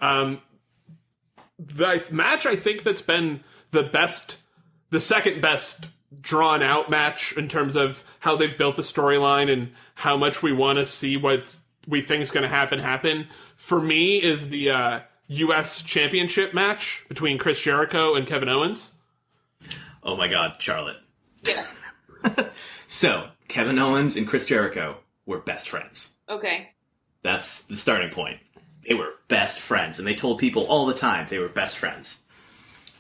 The match I think that's been the second best drawn out match in terms of how they've built the storyline and how much we want to see what we think is going to happen for me is the U.S. Championship match between Chris Jericho and Kevin Owens. Oh my God, Charlotte. Yeah. So, Kevin Owens and Chris Jericho were best friends. Okay. That's the starting point. They were best friends, and they told people all the time they were best friends.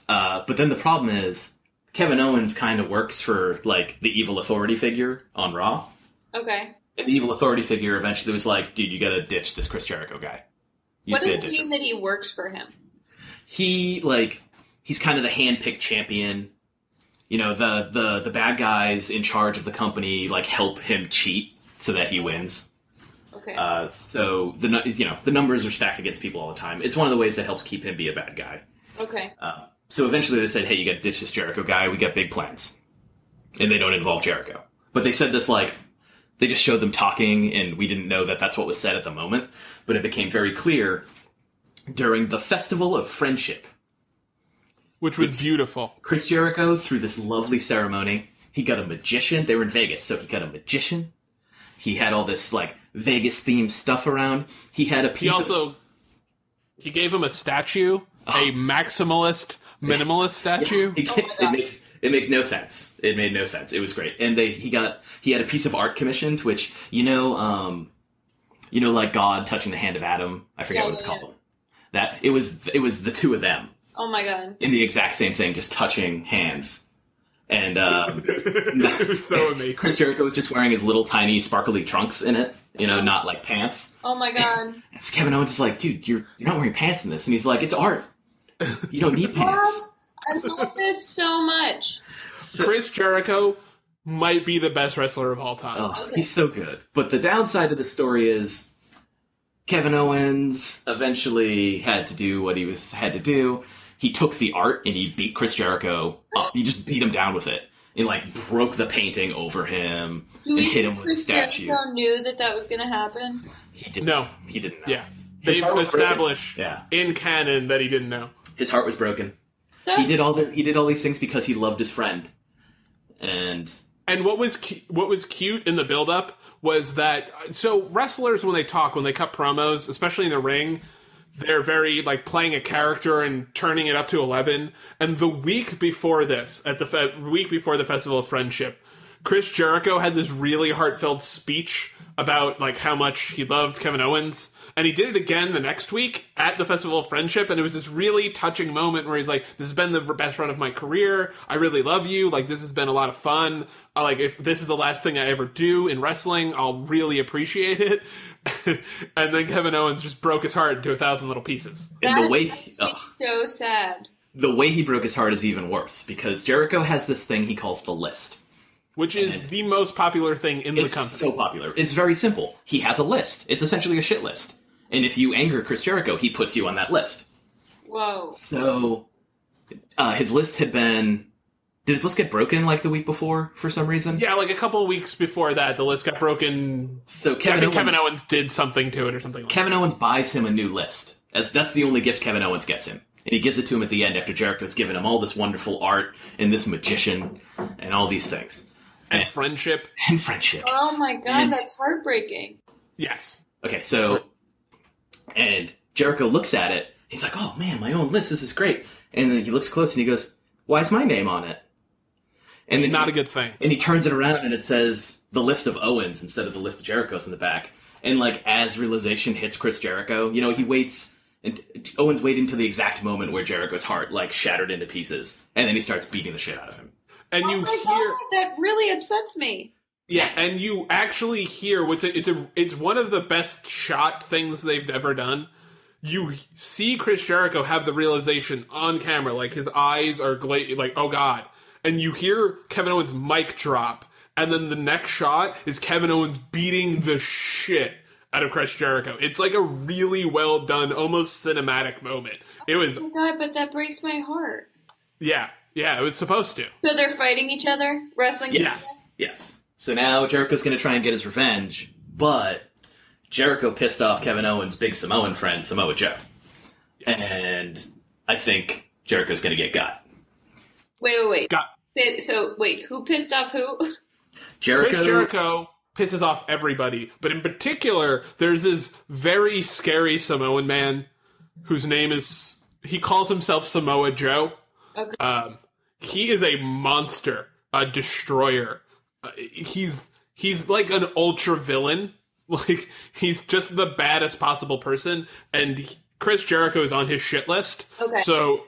But then the problem is, Kevin Owens kind of works for, like, the evil authority figure on Raw. Okay. And the evil authority figure eventually was like, dude, you gotta ditch this Chris Jericho guy. What does it mean that he works for him? He's kind of the hand-picked champion. You know, the bad guys in charge of the company, like, help him cheat so that he wins. Okay. So, the numbers are stacked against people all the time. It's one of the ways that helps keep him be a bad guy. Okay. So eventually they said, hey, you got to ditch this Jericho guy. We got big plans. And they don't involve Jericho. But they said this like, they just showed them talking, and we didn't know that that's what was said at the moment. But it became very clear during the Festival of Friendship. Which was beautiful. Chris Jericho, through this lovely ceremony, he got a magician. They were in Vegas, so he got a magician. He had all this, like, Vegas-themed stuff around. He had a piece He gave him a statue, a maximalist, minimalist statue. It makes no sense. It made no sense. It was great. And he had a piece of art commissioned, which, like God touching the hand of Adam. I forget what it's called. That it was the two of them. Oh my God. In the exact same thing, just touching hands. And it was so amazing. Chris Jericho was just wearing his little tiny sparkly trunks in it, not like pants. Oh my God. And so Kevin Owens is like, dude, you're not wearing pants in this. And he's like, it's art. You don't need pants. I love this so much. Chris Jericho might be the best wrestler of all time. Oh, he's so good. But the downside of the story is Kevin Owens eventually had to do what he had to do. He took the art and he beat Chris Jericho up. He just beat him down with it. And, like, broke the painting over him and hit him with a statue. Jericho knew that was going to happen? He didn't. No. He didn't know. Yeah. They've established in canon that he didn't know. His heart was broken. He did all these things because he loved his friend. And what was cute in the build-up was that, so wrestlers, when they cut promos, especially in the ring, they're very, like, playing a character and turning it up to 11. And the week before this, week before the Festival of Friendship, Chris Jericho had this really heartfelt speech about like how much he loved Kevin Owens, and he did it again the next week at the Festival of Friendship, and it was this really touching moment where he's like, this has been the best run of my career, I really love you, like this has been a lot of fun, like if this is the last thing I ever do in wrestling, I'll really appreciate it. And then Kevin Owens just broke his heart into 1,000 little pieces. And the way makes me so sad. The way he broke his heart is even worse, because Jericho has this thing he calls the list. Which is the most popular thing in the company. It's so popular. It's very simple. He has a list. It's essentially a shit list. And if you anger Chris Jericho, he puts you on that list. Whoa. So, his list had been... Did his list get broken like the week before for some reason? Yeah, like a couple of weeks before that, the list got broken. So Kevin Owens did something to it or something like that. Kevin Owens buys him a new list. That's the only gift Kevin Owens gets him. And he gives it to him at the end after Jericho's given him all this wonderful art and this magician and all these things. And friendship. And friendship. Oh my god, that's heartbreaking. Yes. Okay, so... And Jericho looks at it. He's like, oh man, my own list, this is great. And then he looks close and he goes, why is my name on it? And it's not a good thing. And he turns it around and it says the list of Owens instead of the list of Jerichos in the back. And like, as realization hits Chris Jericho, you know, he waits... And Owens waited until the exact moment where Jericho's heart, like, shattered into pieces. And then he starts beating the shit out of him. And you God, that really upsets me. Yeah, and you actually hear it's one of the best shot things they've ever done. You see Chris Jericho have the realization on camera, like his eyes are like, oh god. And you hear Kevin Owens' mic drop, and then the next shot is Kevin Owens beating the shit out of Chris Jericho. It's like a really well done, almost cinematic moment. It was... Oh my god, but that breaks my heart. Yeah, it was supposed to. So they're fighting each other? Wrestling each other? Yes. So now Jericho's going to try and get his revenge, but Jericho pissed off Kevin Owens' big Samoan friend, Samoa Joe. And I think Jericho's going to get got. Wait. So, who pissed off who? Chris Jericho pisses off everybody, but in particular, there's this very scary Samoan man whose name is... He calls himself Samoa Joe. Okay. He is a monster, a destroyer. He's like an ultra villain. Like, he's just the baddest possible person, and Chris Jericho is on his shit list. Okay. So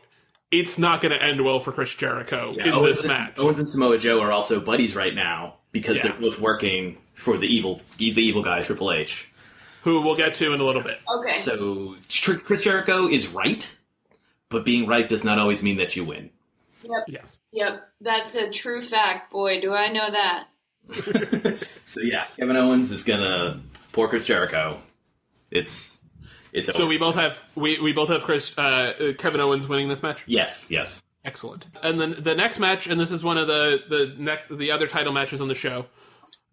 it's not going to end well for Chris Jericho in this match. Owens and Samoa Joe are also buddies right now because they're both working for the evil guy, Triple H. Who we'll get to in a little bit. Okay. So Chris Jericho is right, but being right does not always mean that you win. Yep. Yes. Yep. That's a true fact. Boy, do I know that. So yeah, Kevin Owens is gonna poor Chris Jericho. It's so over. we both have Kevin Owens winning this match. Yes. Excellent. And then the next match, and this is one of the other title matches on the show,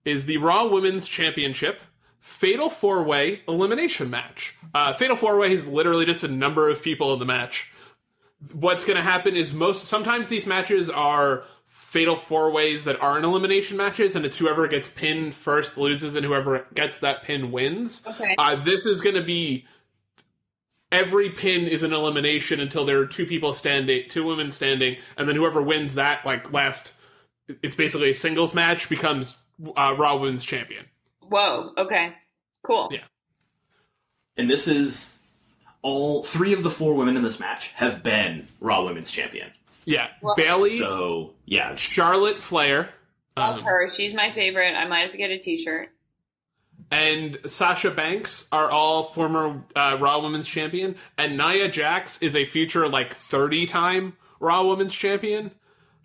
is the Raw Women's Championship Fatal 4-Way Elimination Match. Fatal 4-Way is literally just a number of people in the match. What's going to happen is sometimes these matches are Fatal 4-Ways that aren't elimination matches, and it's whoever gets pinned first loses, and whoever gets that pin wins. Okay. This is going to be... Every pin is an elimination until there are two women standing, and then whoever wins that, it's basically a singles match, becomes Raw Women's Champion. Whoa, okay. Cool. Yeah. And this is... All 3 of the 4 women in this match have been Raw Women's Champion. Yeah. Well, Bayley. So, yeah. Charlotte Flair. Love her. She's my favorite. I might have to get a t-shirt. And Sasha Banks are all former Raw Women's Champion. And Nia Jax is a future, 30-time Raw Women's Champion.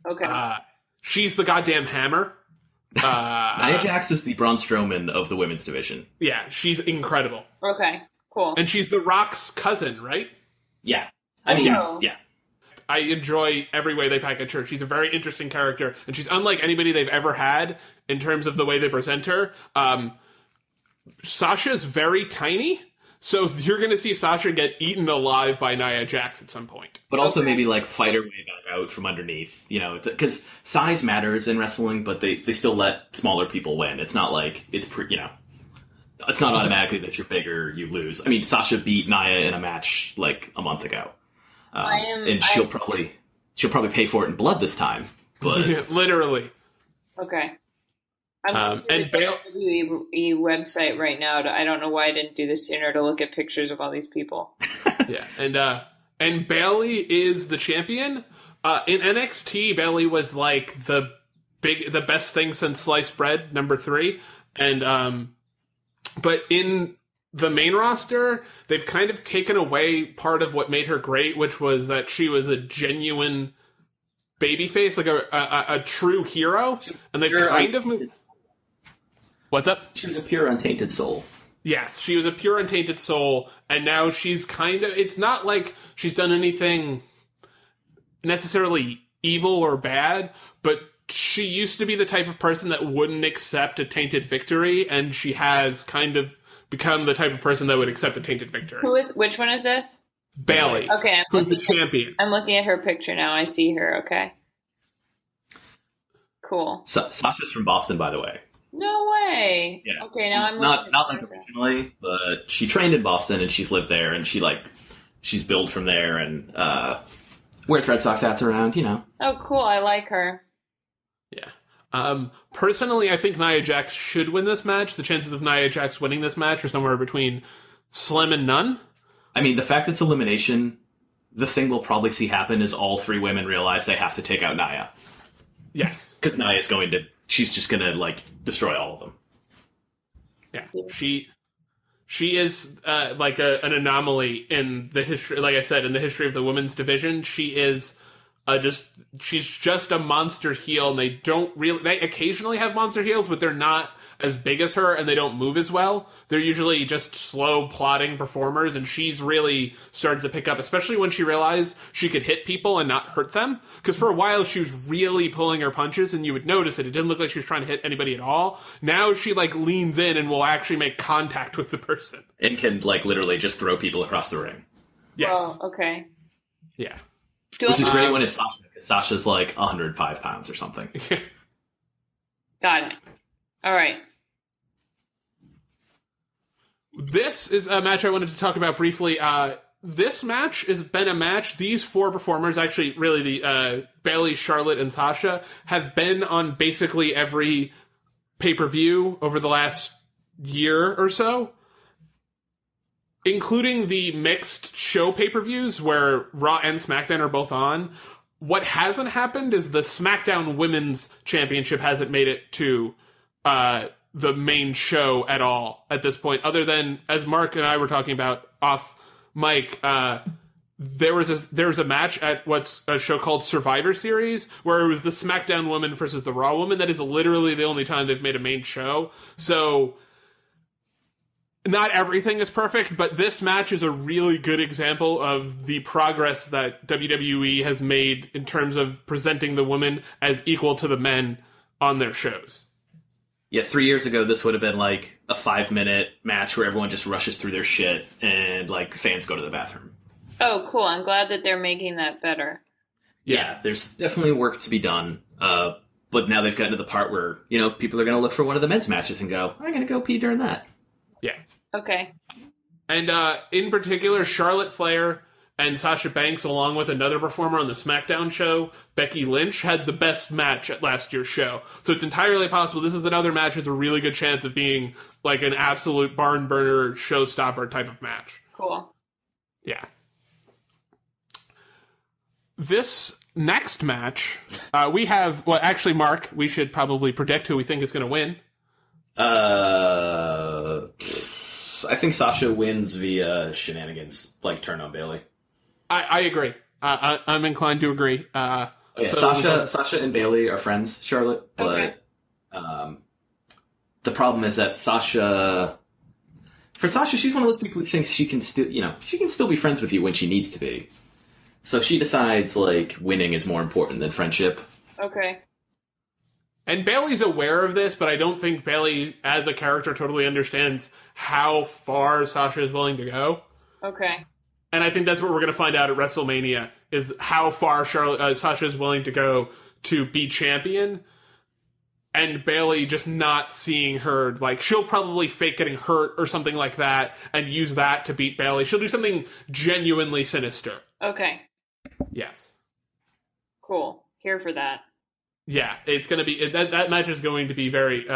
Okay. She's the goddamn hammer. Nia Jax is the Braun Strowman of the women's division. Yeah, she's incredible. Okay, cool. And she's The Rock's cousin, right? Yeah. Yeah. I enjoy every way they package her. She's a very interesting character, and she's unlike anybody they've ever had in terms of the way they present her. Sasha's very tiny, so you're going to see Sasha get eaten alive by Nia Jax at some point. But also maybe fight her way back out from underneath, because size matters in wrestling, but they still let smaller people win. It's not like it's not automatically that you're bigger, you lose. I mean, Sasha beat Nia in a match a month ago. She'll probably pay for it in blood this time. But literally. Okay. I'm and the WWE website right now. I don't know why I didn't do this sooner to look at pictures of all these people. Yeah, and Bayley is the champion. In NXT, Bayley was like the best thing since sliced bread, number 3. And but in the main roster, they've kind of taken away part of what made her great, which was that she was a genuine babyface, like a true hero, and they've kind of moved. What's up? She was a pure untainted soul. Yes, she was a pure untainted soul, and now she's kind of... It's not like she's done anything necessarily evil or bad, but she used to be the type of person that wouldn't accept a tainted victory, and she has kind of become the type of person that would accept a tainted victory. Which one is this? Bayley. Okay. Who's the champion. I'm looking at her picture now. I see her. Okay. Cool. Sasha's from Boston, by the way. No way. Yeah. Okay, now I'm not like originally, but she trained in Boston and she's lived there, and she's billed from there and wears Red Sox hats around, you know. Oh, cool. I like her. Yeah. Personally, I think Nia Jax should win this match. The chances of Nia Jax winning this match are somewhere between slim and none. I mean, the fact it's elimination, the thing we'll probably see happen is all 3 women realize they have to take out Nia. Yes. Because Nia's she's just going to, destroy all of them. Yeah. She is, an anomaly in the history, like I said, in the history of the women's division. She is she's just a monster heel, and they occasionally have monster heels, but they're not as big as her, and they don't move as well. They're usually just slow, plodding performers, and she's really started to pick up, especially when she realized she could hit people and not hurt them. Because for a while, she was really pulling her punches, and you would notice it. It didn't look like she was trying to hit anybody at all. Now she, leans in and will actually make contact with the person. And can, literally just throw people across the ring. Yes. Oh, okay. Yeah. Which is great when it's Sasha, because Sasha's, 105 pounds or something. Got it. All right. This is a match I wanted to talk about briefly. This match has been a match. These 4 performers, actually, really, the Bayley, Charlotte, and Sasha, have been on basically every pay-per-view over the last year or so, including the mixed show pay-per-views where Raw and SmackDown are both on. What hasn't happened is the SmackDown Women's Championship hasn't made it to the main show at all at this point, other than, as Mark and I were talking about off mic, there was a match at what's a show called Survivor Series, where it was the SmackDown woman versus the Raw woman. That is literally the only time they've made a main show. So not everything is perfect, but this match is a really good example of the progress that WWE has made in terms of presenting the women as equal to the men on their shows. Yeah, 3 years ago, this would have been a 5-minute match where everyone just rushes through their shit and fans go to the bathroom. Oh, cool. I'm glad that they're making that better. Yeah, there's definitely work to be done. But now they've gotten to the part where, people are going to look for one of the men's matches and go, I'm going to go pee during that. Yeah. Okay. And in particular, Charlotte Flair and Sasha Banks, along with another performer on the SmackDown show, Becky Lynch, had the best match at last year's show. So it's entirely possible this is another match with a really good chance of being an absolute barn burner, showstopper type of match. Cool. Yeah. This next match, we have... Well, actually, Mark, we should probably predict who we think is going to win. I think Sasha wins via shenanigans, turn on Bayley. I agree. I'm inclined to agree. Sasha and Bayley are friends, Charlotte, but the problem is that for Sasha, she's one of those people who thinks she can still be friends with you when she needs to be. So she decides winning is more important than friendship. Okay. And Bayley's aware of this, but I don't think Bayley, as a character, totally understands how far Sasha is willing to go. Okay. And I think that's what we're going to find out at WrestleMania, is how far Sasha is willing to go to be champion. And Bayley just not seeing her, she'll probably fake getting hurt or something like that and use that to beat Bayley. She'll do something genuinely sinister. Okay. Yes. Cool. Here for that. Yeah, it's going to be that match is going to be very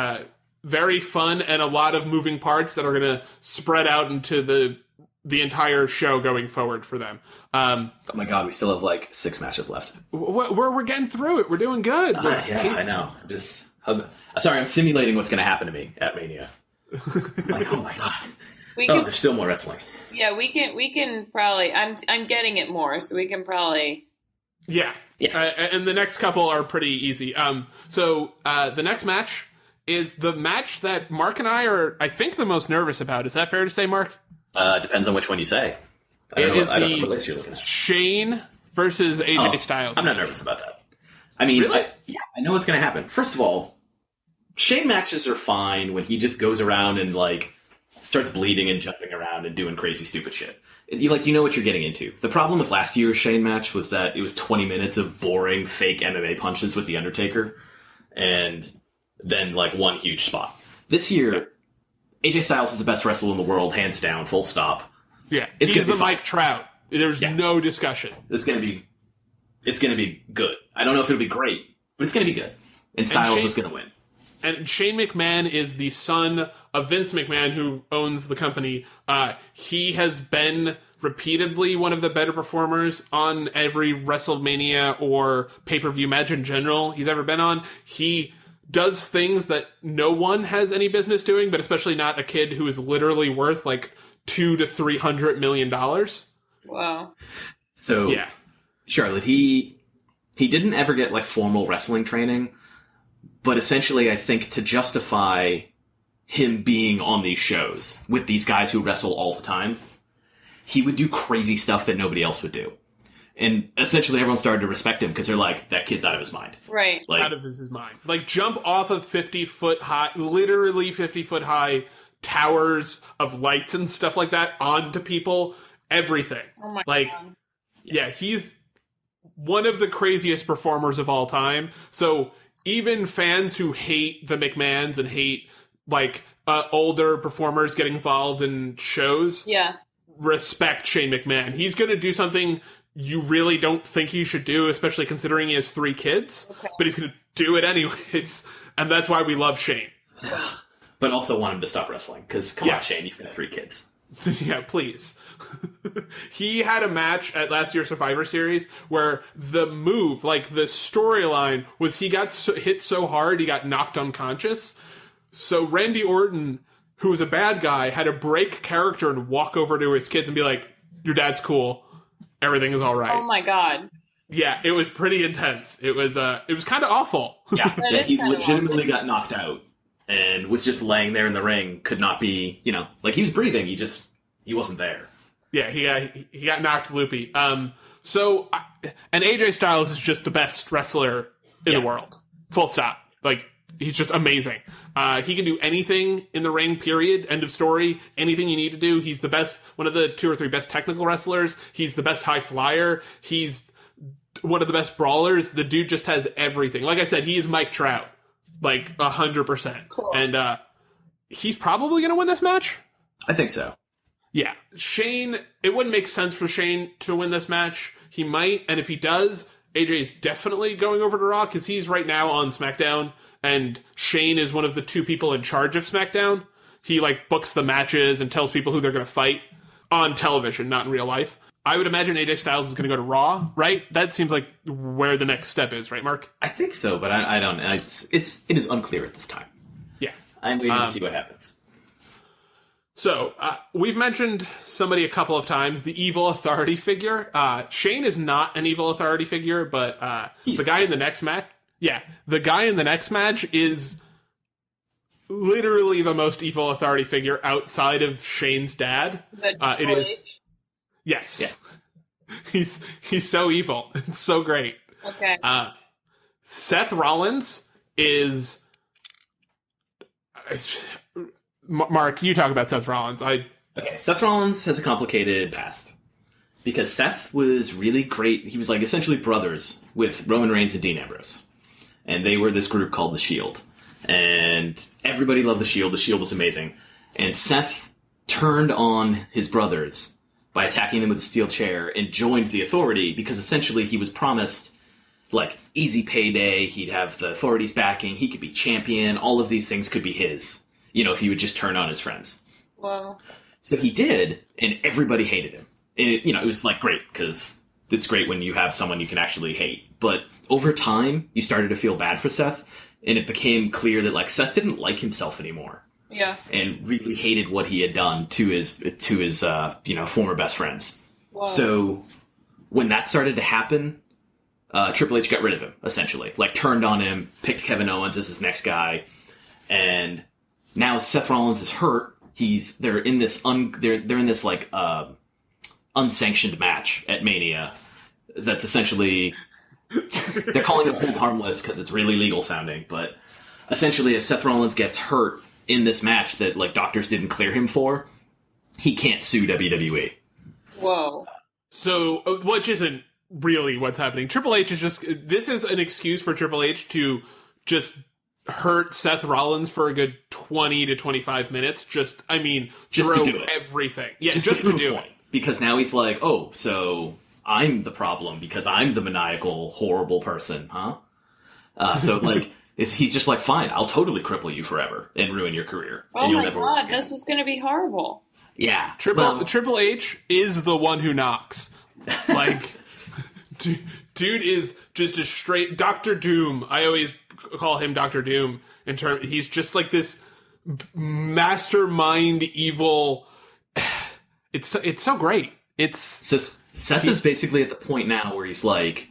very fun, and a lot of moving parts that are going to spread out into the entire show going forward for them. Oh my god, we still have like 6 matches left. We're getting through it. We're doing good. Yeah, I know. I'm simulating what's going to happen to me at Mania. I'm like, oh my god. There's still more wrestling. Yeah, we can probably. I'm getting it more, so we can probably. Yeah. And the next couple are pretty easy. So the next match is the match that Mark and I are, I think, the most nervous about. Is that fair to say, Mark? Depends on which one you say. I don't know what list you're looking at. Shane versus AJ Styles. I'm not nervous about that. I mean, really? I know what's going to happen. First of all, Shane matches are fine when he just goes around and like starts bleeding and jumping around and doing crazy stupid shit. You know what you're getting into. The problem with last year's Shane match was that it was 20 minutes of boring fake MMA punches with The Undertaker and then like one huge spot. This year, AJ Styles is the best wrestler in the world, hands down, full stop. Yeah, he's the Mike Trout. There's no discussion. It's gonna be good. I don't know if it'll be great, but it's gonna be good. And Styles is gonna win. And Shane McMahon is the son of Vince McMahon, who owns the company. He has been repeatedly one of the better performers on every WrestleMania or pay-per-view match in general he's ever been on. He does things that no one has any business doing, but especially not a kid who is literally worth like $200 to $300 million. Wow. So, yeah, Charlotte, he didn't ever get like formal wrestling training, but essentially I think to justify him being on these shows with these guys who wrestle all the time, he would do crazy stuff that nobody else would do. And essentially everyone started to respect him because they're like, that kid's out of his mind. Right. Like, out of his mind. Like, jump off of 50-foot high, literally 50-foot high towers of lights and stuff like that onto people. Everything. Oh my God. Yeah, he's one of the craziest performers of all time. So even fans who hate the McMahons and hate, like, older performers getting involved in shows respect Shane McMahon. He's going to do something you really don't think he should do, especially considering he has 3 kids. Okay. But he's going to do it anyways. And that's why we love Shane. But also want him to stop wrestling. Because, come on, Shane, you've got 3 kids. Yeah, please. He had a match at last year's Survivor Series where the move, like the storyline, was he got hit so hard he got knocked unconscious. So Randy Orton, who was a bad guy, had to break character and walk over to his kids and be like, your dad's cool. Everything is all right. Oh my god. Yeah, it was pretty intense. It was kind of awful. Yeah, he legitimately got knocked out and was just laying there in the ring. Could not be, like he was breathing. He wasn't there. Yeah, he got knocked loopy. And AJ Styles is just the best wrestler in the world. Full stop. Like, he's just amazing. He can do anything in the ring, period. End of story. Anything you need to do. He's the best, one of the 2 or 3 best technical wrestlers. He's the best high flyer. He's one of the best brawlers. The dude just has everything. Like I said, he is Mike Trout. Like, 100%. Cool. And he's probably going to win this match. I think so. Yeah. Shane, it wouldn't make sense for Shane to win this match. He might, and if he does, AJ is definitely going over to Raw, because he's right now on SmackDown, and Shane is one of the 2 people in charge of SmackDown. He, books the matches and tells people who they're going to fight on television, not in real life. I would imagine AJ Styles is going to go to Raw, right? That seems like where the next step is, right, Mark? I think so, but I don't know. It is unclear at this time. Yeah. I'm waiting to see what happens. So, we've mentioned somebody a couple of times, the evil authority figure. Shane is not an evil authority figure, but the guy in the next match... Yeah, the guy in the next match is literally the most evil authority figure outside of Shane's dad. It is. Yes. Yeah. He's so evil. It's so great. Okay. Seth Rollins is... Mark, you talk about Seth Rollins. Okay, Seth Rollins has a complicated past. Because Seth was really great. He was essentially brothers with Roman Reigns and Dean Ambrose. And they were this group called The Shield. And everybody loved The Shield. The Shield was amazing. And Seth turned on his brothers by attacking them with a steel chair and joined the Authority because essentially he was promised like easy payday. He'd have the authorities backing. He could be champion. All of these things could be his, if he would just turn on his friends. Wow. So he did, and everybody hated him. It was like great, because it's great when you have someone you can actually hate. But over time, you started to feel bad for Seth, and it became clear that like Seth didn't like himself anymore. Yeah. And really hated what he had done to his former best friends. Whoa. So when that started to happen, Triple H got rid of him, essentially. Like, turned on him, picked Kevin Owens as his next guy, and now Seth Rollins is hurt. They're in this unsanctioned match at Mania. That's essentially, they're calling it hold harmless because it's really legal sounding, but essentially if Seth Rollins gets hurt in this match that like doctors didn't clear him for, he can't sue WWE. Whoa. So, which isn't really what's happening. Triple H is this is an excuse for Triple H to just hurt Seth Rollins for a good 20 to 25 minutes. Just to do everything. Yeah, just to do it. Because now he's like, oh, so I'm the problem because I'm the maniacal, horrible person, huh? So, like, he's just like, fine, I'll totally cripple you forever and ruin your career. Oh my god, this is going to be horrible. Yeah. Triple H is the one who knocks. Like, dude is just a straight Dr. Doom. I always call him Dr. Doom. He's just like this mastermind evil. It's so great. So Seth is basically at the point now where he's like,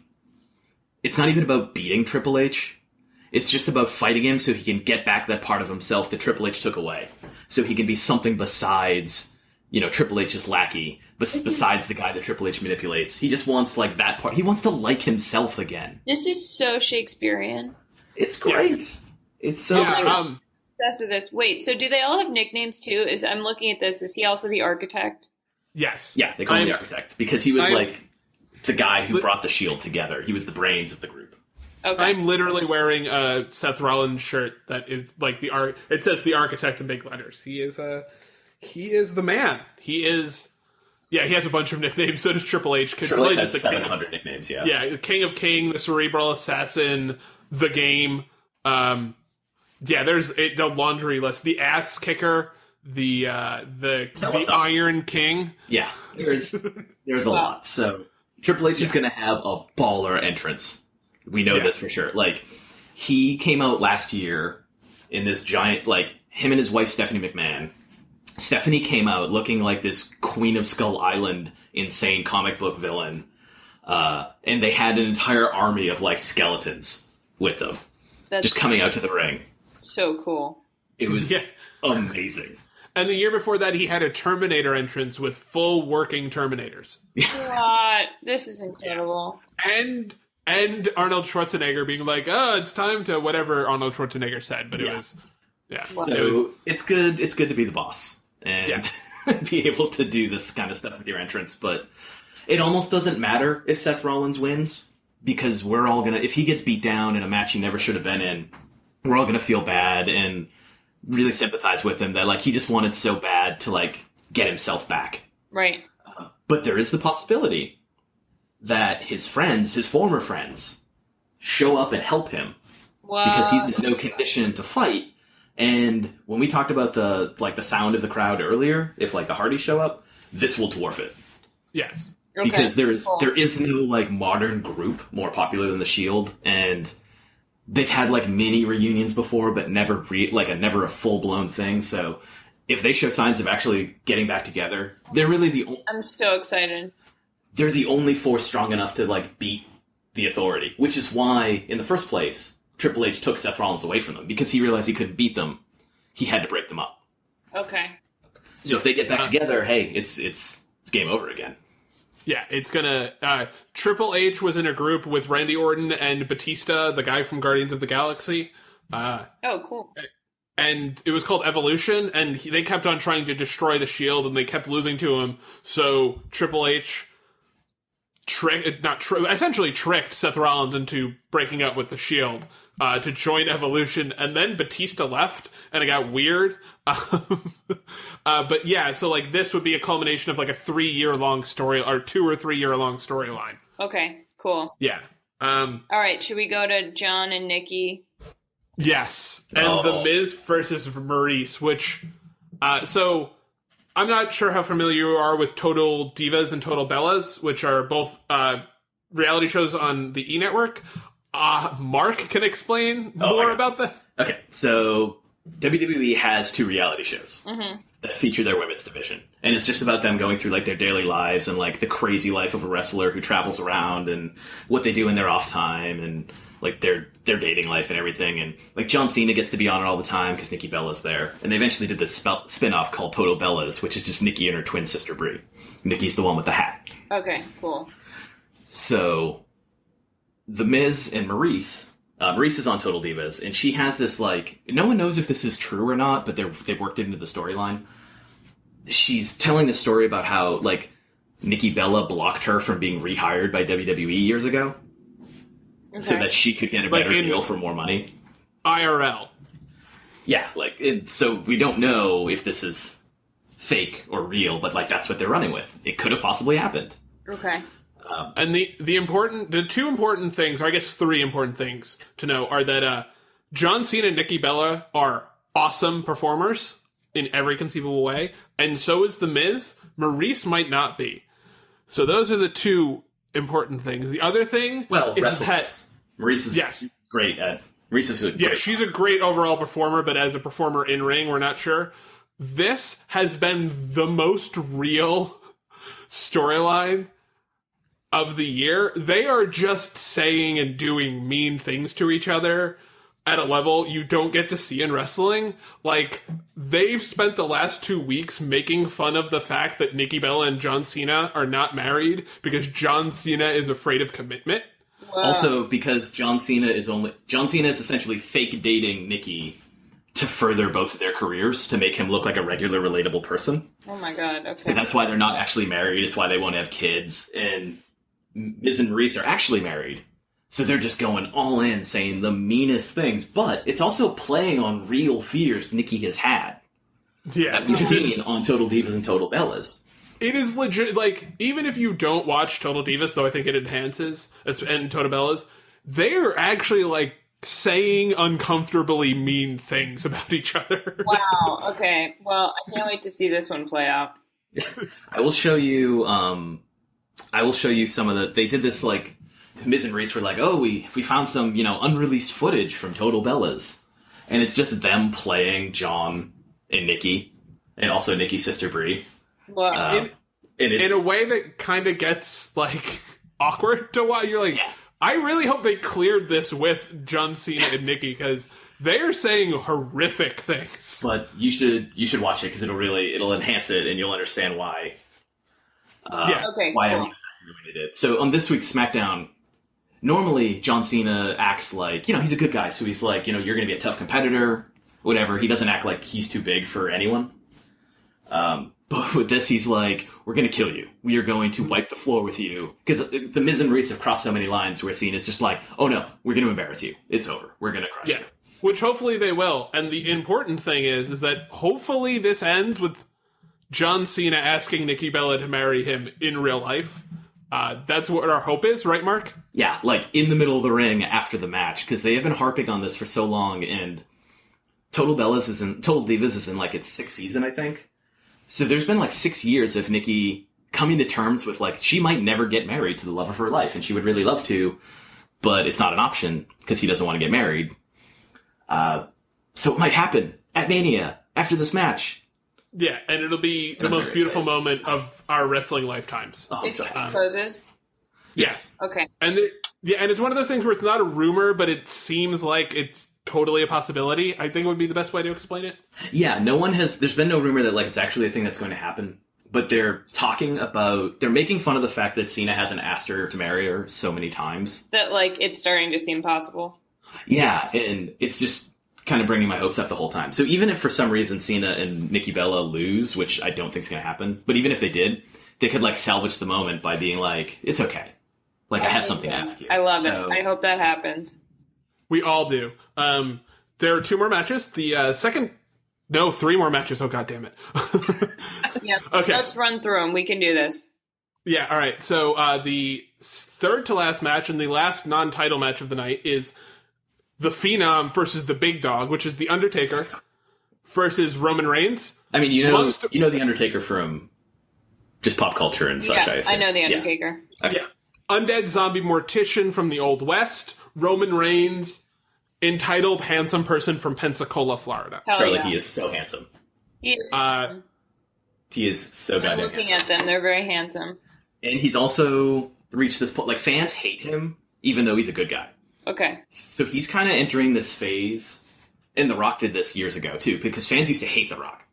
it's not even about beating Triple H. It's just about fighting him so he can get back that part of himself that Triple H took away. So he can be something besides, Triple H's lackey, besides the guy that Triple H manipulates. He just wants, like, that part. He wants to like himself again. This is so Shakespearean. It's great. Yes. It's so great. Obsessed with this. Wait, so do they all have nicknames, too? I'm looking at this. Is he also the architect? Yes. Yeah, they call him the architect. Because he was, the guy who brought the Shield together. He was the brains of the group. Okay. I'm literally wearing a Seth Rollins shirt that is like it says the architect in big letters. He is the man. He has a bunch of nicknames. So does Triple H. Triple H has 700 nicknames, yeah. Yeah, King of King, the Cerebral Assassin, the Game. There's the laundry list. The Ass Kicker, the Iron King. Yeah, there's a lot. So Triple H is going to have a baller entrance. We know this for sure. Like, he came out last year in this giant, like, him and his wife, Stephanie McMahon. Stephanie came out looking like this Queen of Skull Island insane comic book villain. And they had an entire army of, like, skeletons with them. Just coming out to the ring. So cool. It was amazing. And the year before that, he had a Terminator entrance with full working Terminators. What? This is incredible. And Arnold Schwarzenegger being like, oh, it's time to whatever Arnold Schwarzenegger said. But it was, So it's good to be the boss and be able to do this kind of stuff with your entrance. But it almost doesn't matter if Seth Rollins wins, because we're all going to, if he gets beat down in a match he never should have been in, we're all going to feel bad and really sympathize with him that, like, he just wanted so bad to, like, get himself back. Right. But there is the possibility that his former friends, show up and help him. Wow. Because he's in no condition to fight. And when we talked about the sound of the crowd earlier, if, like, the Hardys show up, this will dwarf it. Yes. Okay. Because there is no, like, modern group more popular than the Shield, and they've had, like, mini reunions before, but never a full-blown thing. So if they show signs of actually getting back together, they're really I'm so excited. They're the only force strong enough to, like, beat the Authority, which is why, in the first place, Triple H took Seth Rollins away from them, because he realized he couldn't beat them. He had to break them up. Okay. So if they get back together, hey, it's game over again. Yeah, it's gonna... Triple H was in a group with Randy Orton and Batista, the guy from Guardians of the Galaxy. Oh, cool. And it was called Evolution, and they kept on trying to destroy the Shield, and they kept losing to him, so Triple H essentially tricked Seth Rollins into breaking up with the Shield to join Evolution, and then Batista left, and it got weird. But yeah, so like this would be a culmination of like a 3-year-long story, or 2 or 3 year long storyline. Okay, cool. Yeah. All right, should we go to John and Nikki? Yes, and The Miz versus Maurice, which, so I'm not sure how familiar you are with Total Divas and Total Bellas, which are both reality shows on the E! Network. Mark can explain more about that. Okay, so WWE has 2 reality shows that feature their women's division, and it's just about them going through like their daily lives and like the crazy life of a wrestler who travels around and what they do in their off time and like their dating life and everything. And like John Cena gets to be on it all the time because Nikki Bella's there, and they eventually did this spin-off called Total Bellas, which is just Nikki and her twin sister Brie. Nikki's the one with the hat. Okay, cool. So The Miz and Maurice is on Total Divas, and she has this, like, no one knows if this is true or not, but they've worked it into the storyline. She's telling the story about how, like, Nikki Bella blocked her from being rehired by WWE years ago, so that she could get a better deal for more money. IRL. Yeah, like, so we don't know if this is fake or real, but, like, that's what they're running with. It could have possibly happened. Okay. And the 2 important things, or I guess 3 important things to know, are that John Cena and Nikki Bella are awesome performers in every conceivable way, and so is The Miz. Maurice might not be. So those are the 2 important things. The other thing, is that Maurice is great at. Maurice is great. Yeah, she's a great overall performer, but as a performer in ring, we're not sure. This has been the most real storyline of the year. They are just saying and doing mean things to each other at a level you don't get to see in wrestling. Like, they've spent the last 2 weeks making fun of the fact that Nikki Bella and John Cena are not married because John Cena is afraid of commitment. Wow. Also, because John Cena is essentially fake dating Nikki to further both of their careers, to make him look like a regular, relatable person. Oh my god, okay. So that's why they're not actually married. It's why they won't have kids. And Miz and Maurice are actually married. So they're just going all in, saying the meanest things. But it's also playing on real fears Nikki has had. Yeah. That we've seen on Total Divas and Total Bellas. It is legit, like, even if you don't watch Total Divas, though I think it enhances, and Total Bellas, they're actually, like, saying uncomfortably mean things about each other. Wow, okay. Well, I can't wait to see this one play out. I will show you some of the... They did this, like... Miz and Reese were like, oh, we found some, unreleased footage from Total Bellas. And it's just them playing John and Nikki, and also Nikki's sister Brie. Wow. In a way that kind of gets, like, awkward to watch. You're like, yeah. I really hope they cleared this with John Cena and Nikki, because they are saying horrific things. But you should watch it, because it'll enhance it, and you'll understand why. Okay, why cool. everyone is acting the way they did. So on this week's SmackDown, normally John Cena acts like, he's a good guy, so he's like, you're going to be a tough competitor, whatever. He doesn't act like he's too big for anyone. But with this, he's like, we're going to kill you. We are going to wipe the floor with you. Because the Miz and Reese have crossed so many lines where Cena's just like, oh no, we're going to embarrass you. It's over. We're going to crush you. Which hopefully they will. And the important thing is that hopefully this ends with John Cena asking Nikki Bella to marry him in real life. That's what our hope is, right, Mark? Yeah, like in the middle of the ring after the match, because they have been harping on this for so long, and Total Divas is in like its 6th season, I think. So there's been like 6 years of Nikki coming to terms with, like, she might never get married to the love of her life, and she would really love to, but it's not an option because he doesn't want to get married. So it might happen at Mania after this match. Yeah, and it'll be the most beautiful moment of our wrestling lifetimes. Oh, If he proposes? Yes. Okay. And and it's one of those things where it's not a rumor, but it seems like it's totally a possibility. I think it would be the best way to explain it. Yeah, there's been no rumor that, like, it's actually a thing that's going to happen. But they're making fun of the fact that Cena hasn't asked her to marry her so many times. That, like, it's starting to seem possible. Yeah, and it's just kind of bringing my hopes up the whole time. So even if for some reason Cena and Nikki Bella lose, which I don't think is going to happen, but even if they did, they could, like, salvage the moment by being like, it's okay. Like, I have something to ask you. I love it. I hope that happens. We all do. There are 2 more matches. The 3 more matches. Oh, God damn it. Yeah. Okay. Let's run through them. We can do this. Yeah, all right. So the third to last match and the last non-title match of the night is the Phenom versus the Big Dog, which is the Undertaker versus Roman Reigns. I mean, you know the Undertaker from just pop culture and such. Yeah, I know the Undertaker. Yeah. Okay. Yeah. Undead Zombie Mortician from the Old West. Roman Reigns, entitled handsome person from Pensacola, Florida. Charlotte, he is so handsome. He is so goddamn handsome. Looking at them, they're very handsome. And he's also reached this point, like, fans hate him, even though he's a good guy. Okay. So he's kind of entering this phase, and The Rock did this years ago, too, because fans used to hate The Rock.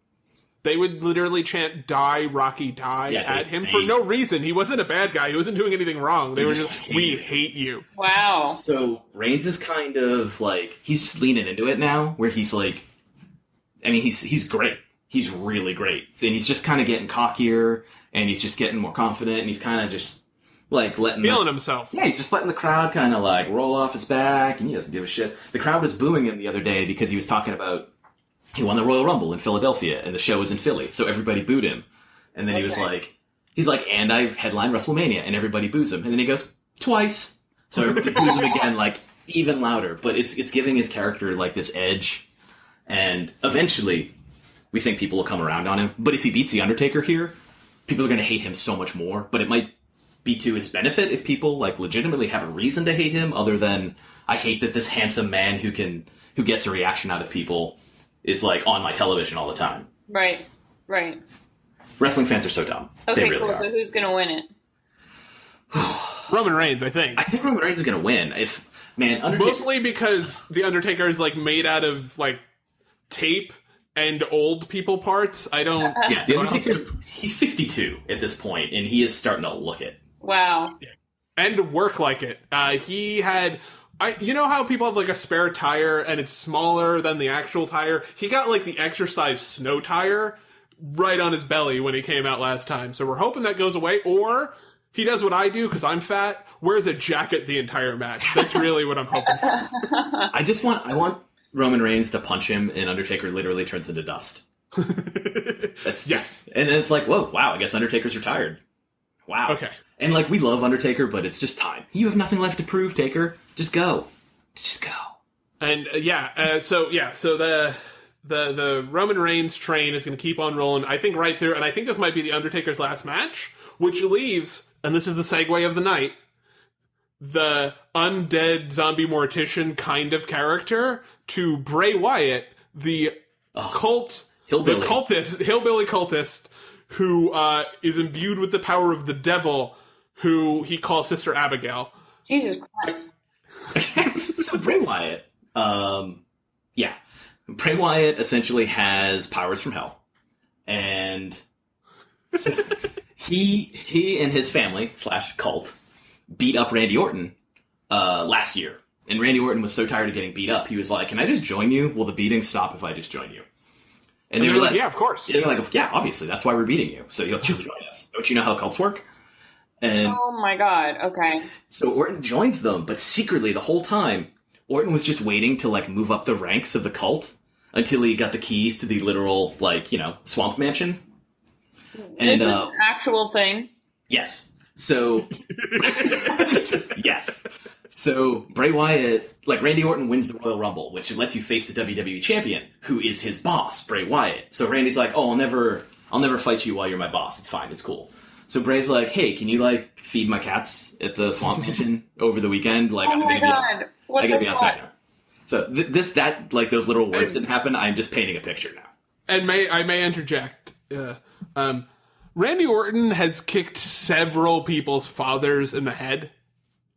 They would literally chant, "Die, Rocky, die," at him for no reason. He wasn't a bad guy. He wasn't doing anything wrong. They were just, "We hate you." Wow. So Reigns is kind of like, he's leaning into it now, where he's like, I mean, he's great. He's really great. And he's just kind of getting cockier, and he's just getting more confident, and he's kind of just, like, feeling himself. Yeah, he's just letting the crowd kind of, like, roll off his back, and he doesn't give a shit. The crowd was booing him the other day because he was talking about he won the Royal Rumble in Philadelphia, and the show was in Philly, so everybody booed him. And then he was like, and I've headlined WrestleMania, and everybody boos him. And then he goes, twice. So everybody boos him again, like, even louder. But it's giving his character, like, this edge. And eventually, we think people will come around on him. But if he beats The Undertaker here, people are going to hate him so much more. But it might be to his benefit if people, like, legitimately have a reason to hate him, other than, I hate that this handsome man who gets a reaction out of people is, like, on my television all the time. Right. Wrestling fans are so dumb. Okay, they really cool. are. So who's going to win it? Roman Reigns, I think. I think Roman Reigns is going to win. Undertaker... Mostly because The Undertaker is, like, made out of, like, tape and old people parts. I don't... Yeah, The Undertaker, he's 52 at this point, and he is starting to look it. Wow. Yeah. And work like it. He had... you know how people have, like, a spare tire and it's smaller than the actual tire? He got, like, the exercise snow tire right on his belly when he came out last time. So we're hoping that goes away. Or he does what I do, because I'm fat, wears a jacket the entire match. That's really what I'm hoping for. I want Roman Reigns to punch him, and Undertaker literally turns into dust. That's yes. And it's like, whoa, wow, I guess Undertaker's retared. Wow. Okay. And, like, we love Undertaker, but it's just time. You have nothing left to prove, Taker. Just go. Just go. And, so the Roman Reigns train is going to keep on rolling, I think, right through, and I think this might be the Undertaker's last match, which leaves, and this is the segue of the night, the undead zombie mortician kind of character to Bray Wyatt, the hillbilly cultist, who is imbued with the power of the devil, who he calls Sister Abigail. Jesus Christ. So Bray Wyatt, Bray Wyatt essentially has powers from hell. And he and his family / cult beat up Randy Orton last year. And Randy Orton was so tired of getting beat up, he was like, "Can I just join you? Will the beating stop if I just join you?" And they were like, "Yeah, of course." They're like, "Yeah, obviously, that's why we're beating you. So you'll join us. Don't you know how cults work?" And oh my god, okay. So Orton joins them, but secretly the whole time, Orton was just waiting to, like, move up the ranks of the cult until he got the keys to the literal, like, swamp mansion. And this is an actual thing. Yes. So yes. So Bray Wyatt, like, Randy Orton wins the Royal Rumble, which lets you face the WWE champion, who is his boss, Bray Wyatt. So Randy's like, "Oh, I'll never fight you while you're my boss. It's fine. It's cool." So Bray's like, "Hey, can you, like, feed my cats at the swamp mansion over the weekend? Like, oh my god. I gotta be on SmackDown." So like, those little words didn't happen. I'm just painting a picture now. And I may interject. Randy Orton has kicked several people's fathers in the head.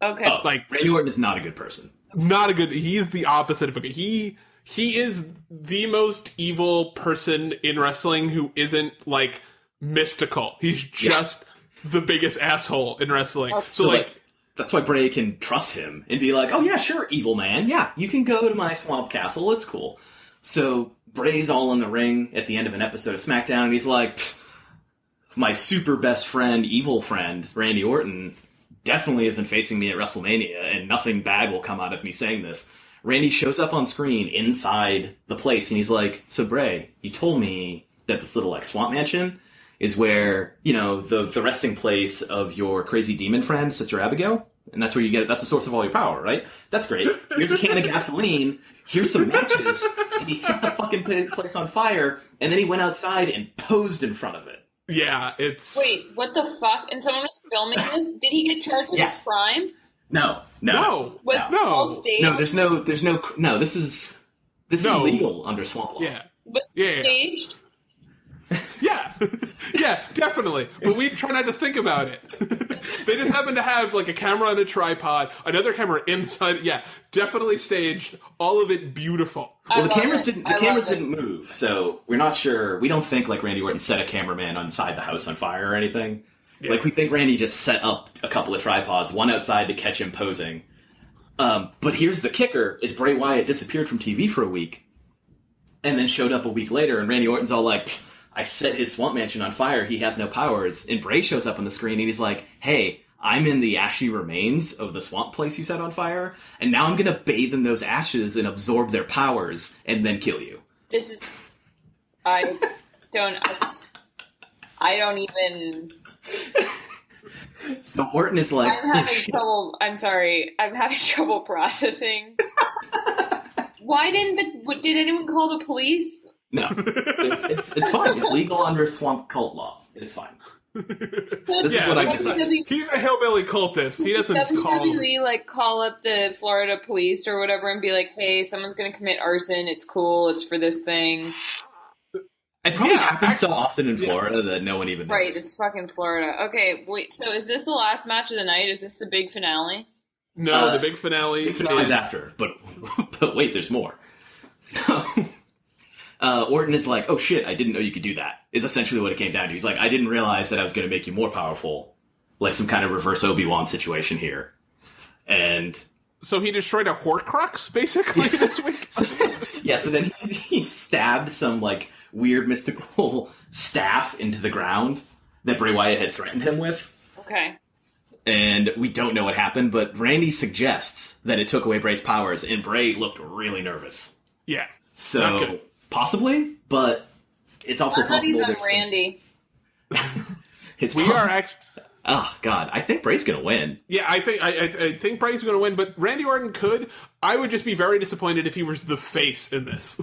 Okay. Oh, like, Randy Orton is not a good person. He's the opposite of a good. He is the most evil person in wrestling who isn't, like, mystical. He's just the biggest asshole in wrestling. Oh, so, like, that's why Bray can trust him and be like, "Oh yeah, sure, evil man. Yeah, you can go to my swamp castle. It's cool." So Bray's all in the ring at the end of an episode of SmackDown, and he's like, "My super best friend, evil friend, Randy Orton, definitely isn't facing me at WrestleMania, and nothing bad will come out of me saying this." Randy shows up on screen inside the place, and he's like, "So Bray, you told me that this little, like, swamp mansion is where, the resting place of your crazy demon friend, Sister Abigail. And that's where you get it. That's the source of all your power, right? That's great. Here's a can of gasoline. Here's some matches. And he set the fucking place on fire. And then he went outside and posed in front of it. Yeah, it's... Wait, what the fuck? And someone was filming this? Did he get charged with a crime? No. All staged? No, this is legal under swamp law. Yeah. Was it staged? Yeah. Yeah, definitely. But we try not to think about it. They just happen to have like a camera on a tripod, another camera inside. Yeah, definitely staged. All of it beautiful. Well, the cameras didn't move, so we're not sure. We don't think like Randy Orton set a cameraman inside the house on fire or anything. Yeah. Like we think Randy just set up a couple of tripods, one outside to catch him posing. But here's the kicker: is Bray Wyatt disappeared from TV for a week, and then showed up a week later, and Randy Orton's all like, I set his swamp mansion on fire, he has no powers. And Bray shows up on the screen and he's like, hey, I'm in the ashy remains of the swamp place you set on fire, and now I'm going to bathe in those ashes and absorb their powers and then kill you. This is... I don't even... So Orton is like... I'm sorry, I'm having trouble processing. Why did anyone call the police? No, it's fine. It's legal under swamp cult law. It's fine. This is what I've decided. He's a hillbilly cultist. He doesn't call WWE call up the Florida police or whatever and be like, "Hey, someone's going to commit arson. It's cool. It's for this thing." It probably happens so often in Florida that no one even knows. Right, it's fucking Florida. Okay, wait. So is this the last match of the night? Is this the big finale? No, the big finale. Big finale is after, but wait, there's more. So. Orton is like, oh shit, I didn't know you could do that, is essentially what it came down to. He's like, I didn't realize that I was going to make you more powerful. Like some kind of reverse Obi-Wan situation here. And... So he destroyed a Horcrux, basically, this week? So then he stabbed some, like, weird mystical staff into the ground that Bray Wyatt had threatened him with. Okay. And we don't know what happened, but Randy suggests that it took away Bray's powers, and Bray looked really nervous. Yeah. So... Possibly, but it's also possible. On Randy. Oh God, I think Bray's gonna win. Yeah, I think Bray's gonna win, but Randy Orton could. I would just be very disappointed if he was the face in this.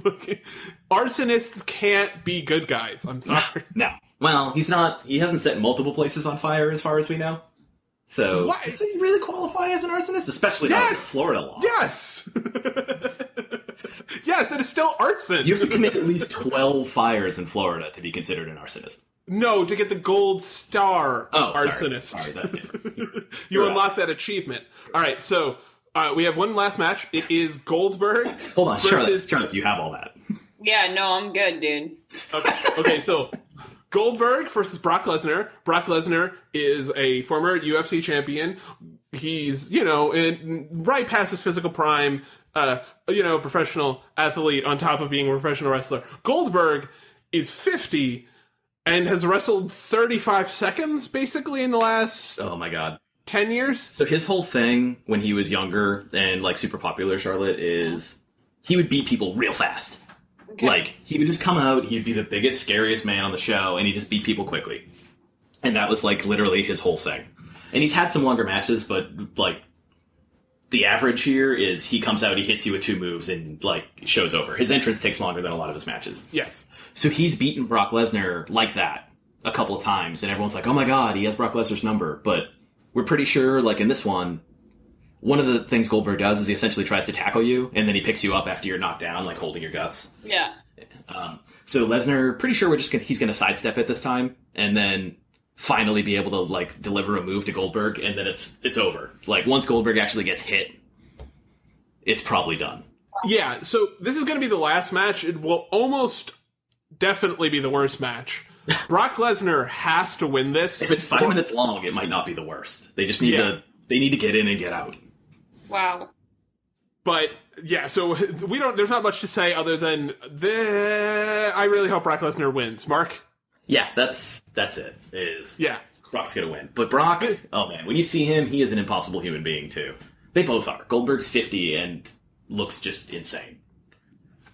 Arsonists can't be good guys. I'm sorry. No. Well, he's not. He hasn't set multiple places on fire, as far as we know. So, does he really qualify as an arsonist? Especially under Florida law. Yes. Yes, that is still arson. You have to commit at least 12 fires in Florida to be considered an arsonist. No, to get the gold star arsonist. Sorry, that's different. You unlock that achievement. All right, so we have one last match. It is Goldberg. Hold on, Charlotte, do you have all that? Yeah, no, I'm good, dude. Okay, so Goldberg versus Brock Lesnar. Brock Lesnar is a former UFC champion. He's, right past his physical prime. Professional athlete on top of being a professional wrestler. Goldberg is 50 and has wrestled 35 seconds basically in the last... Oh my God. 10 years? So his whole thing when he was younger and like super popular, Charlotte, is he would beat people real fast. Okay. Like he would just come out, he'd be the biggest, scariest man on the show, and he'd just beat people quickly. And that was like literally his whole thing. And he's had some longer matches, but like... The average here is he comes out, he hits you with 2 moves, and, like, show's over. His entrance takes longer than a lot of his matches. Yes. So he's beaten Brock Lesnar like that a couple of times, and everyone's like, oh my God, he has Brock Lesnar's number. But we're pretty sure, like, in this one of the things Goldberg does is he essentially tries to tackle you, and then he picks you up after you're knocked down, like, holding your guts. Yeah. So Lesnar, pretty sure he's going to sidestep it this time, and then... finally be able to, like, deliver a move to Goldberg, and then it's over. Like, once Goldberg actually gets hit, it's probably done. Yeah, so this is going to be the last match. It will almost definitely be the worst match. Brock Lesnar has to win this. If it's 5 minutes long, it might not be the worst. They just need they need to get in and get out. Wow. But, yeah, so there's not much to say other than, I really hope Brock Lesnar wins. Mark? Yeah, that's it. Brock's gonna win. But Brock, oh man, when you see him, he is an impossible human being too. They both are. Goldberg's 50 and looks just insane.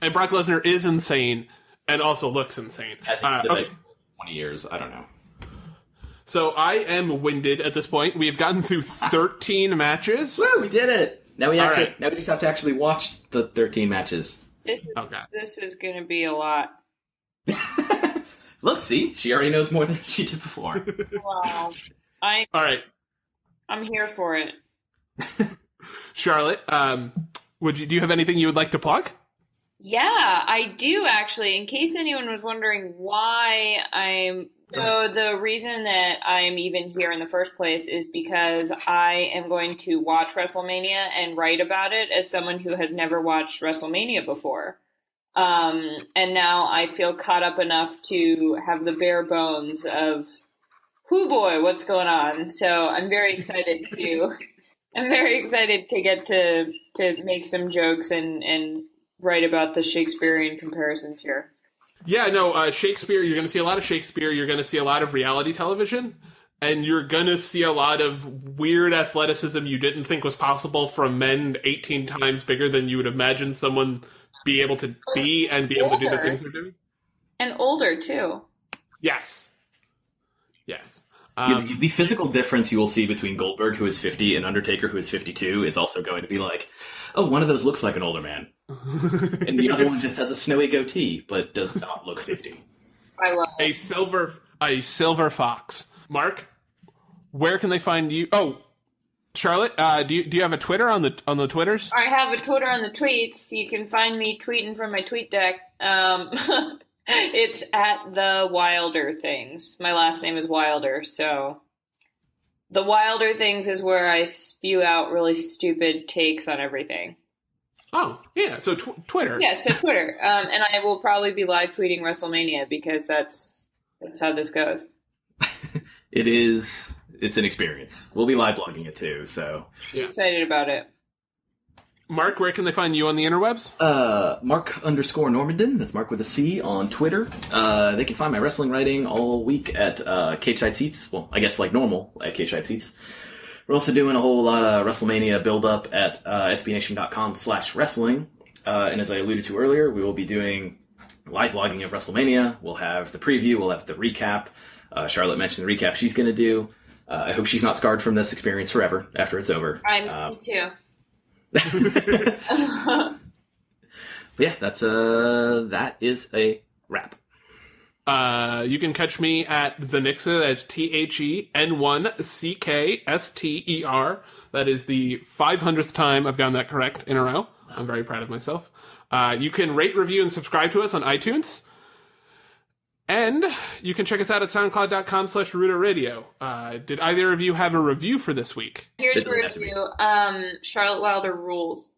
And Brock Lesnar is insane and also looks insane. Okay. 20 years. I don't know. So I am winded at this point. We have gotten through 13 matches. Woo, we did it! Now we right. just have to actually watch the 13 matches. This is going to be a lot. Look, see? She already knows more than she did before. Wow. All right. I'm here for it. Charlotte, do you have anything you would like to plug? Yeah, I do actually. In case anyone was wondering why the reason that I am even here in the first place is because I am going to watch WrestleMania and write about it as someone who has never watched WrestleMania before. And now I feel caught up enough to have the bare bones of, whoo boy, what's going on? So I'm very excited to get to make some jokes and write about the Shakespearean comparisons here. Yeah, no, Shakespeare, you're going to see a lot of Shakespeare, you're going to see a lot of reality television, and you're going to see a lot of weird athleticism you didn't think was possible from men 18 times bigger than you would imagine someone be able to be and be able to do the things they're doing. And older, too. Yes. The physical difference you will see between Goldberg, who is 50, and Undertaker, who is 52, is also going to be like, oh, one of those looks like an older man. And the other one just has a snowy goatee, but does not look 50. I love it. A silver fox. Mark, where can they find you? Oh, Charlotte, do you have a Twitter on the Twitters? I have a Twitter on the tweets. You can find me tweeting from my tweet deck. It's at the Wilder Things. My last name is Wilder, so the Wilder Things is where I spew out really stupid takes on everything. Oh, yeah, so Twitter. Yeah, so Twitter. And I will probably be live tweeting WrestleMania because that's how this goes. It's an experience. We'll be live blogging it too, so. Yeah. Excited about it. Mark, where can they find you on the interwebs? Mark_Normandin. That's Mark with a C on Twitter. They can find my wrestling writing all week at Cage Side Seats. Well, I guess like normal at Cage Side Seats. We're also doing a whole lot of WrestleMania build-up at SBNation.com/wrestling. And as I alluded to earlier, we will be doing live blogging of WrestleMania. We'll have the preview. We'll have the recap. Charlotte mentioned the recap she's going to do. I hope she's not scarred from this experience forever after it's over. Me too. Yeah, that is a wrap. You can catch me at the Nixer. That's THEN1CKSTER. That is the 500th time I've gotten that correct in a row. I'm very proud of myself. You can rate, review, and subscribe to us on iTunes. And you can check us out at soundcloud.com/Rudo Radio. Did either of you have a review for this week? Here's the review. Charlotte Wilder rules.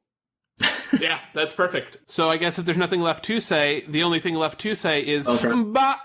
Yeah, that's perfect. So I guess if there's nothing left to say, the only thing left to say is bye.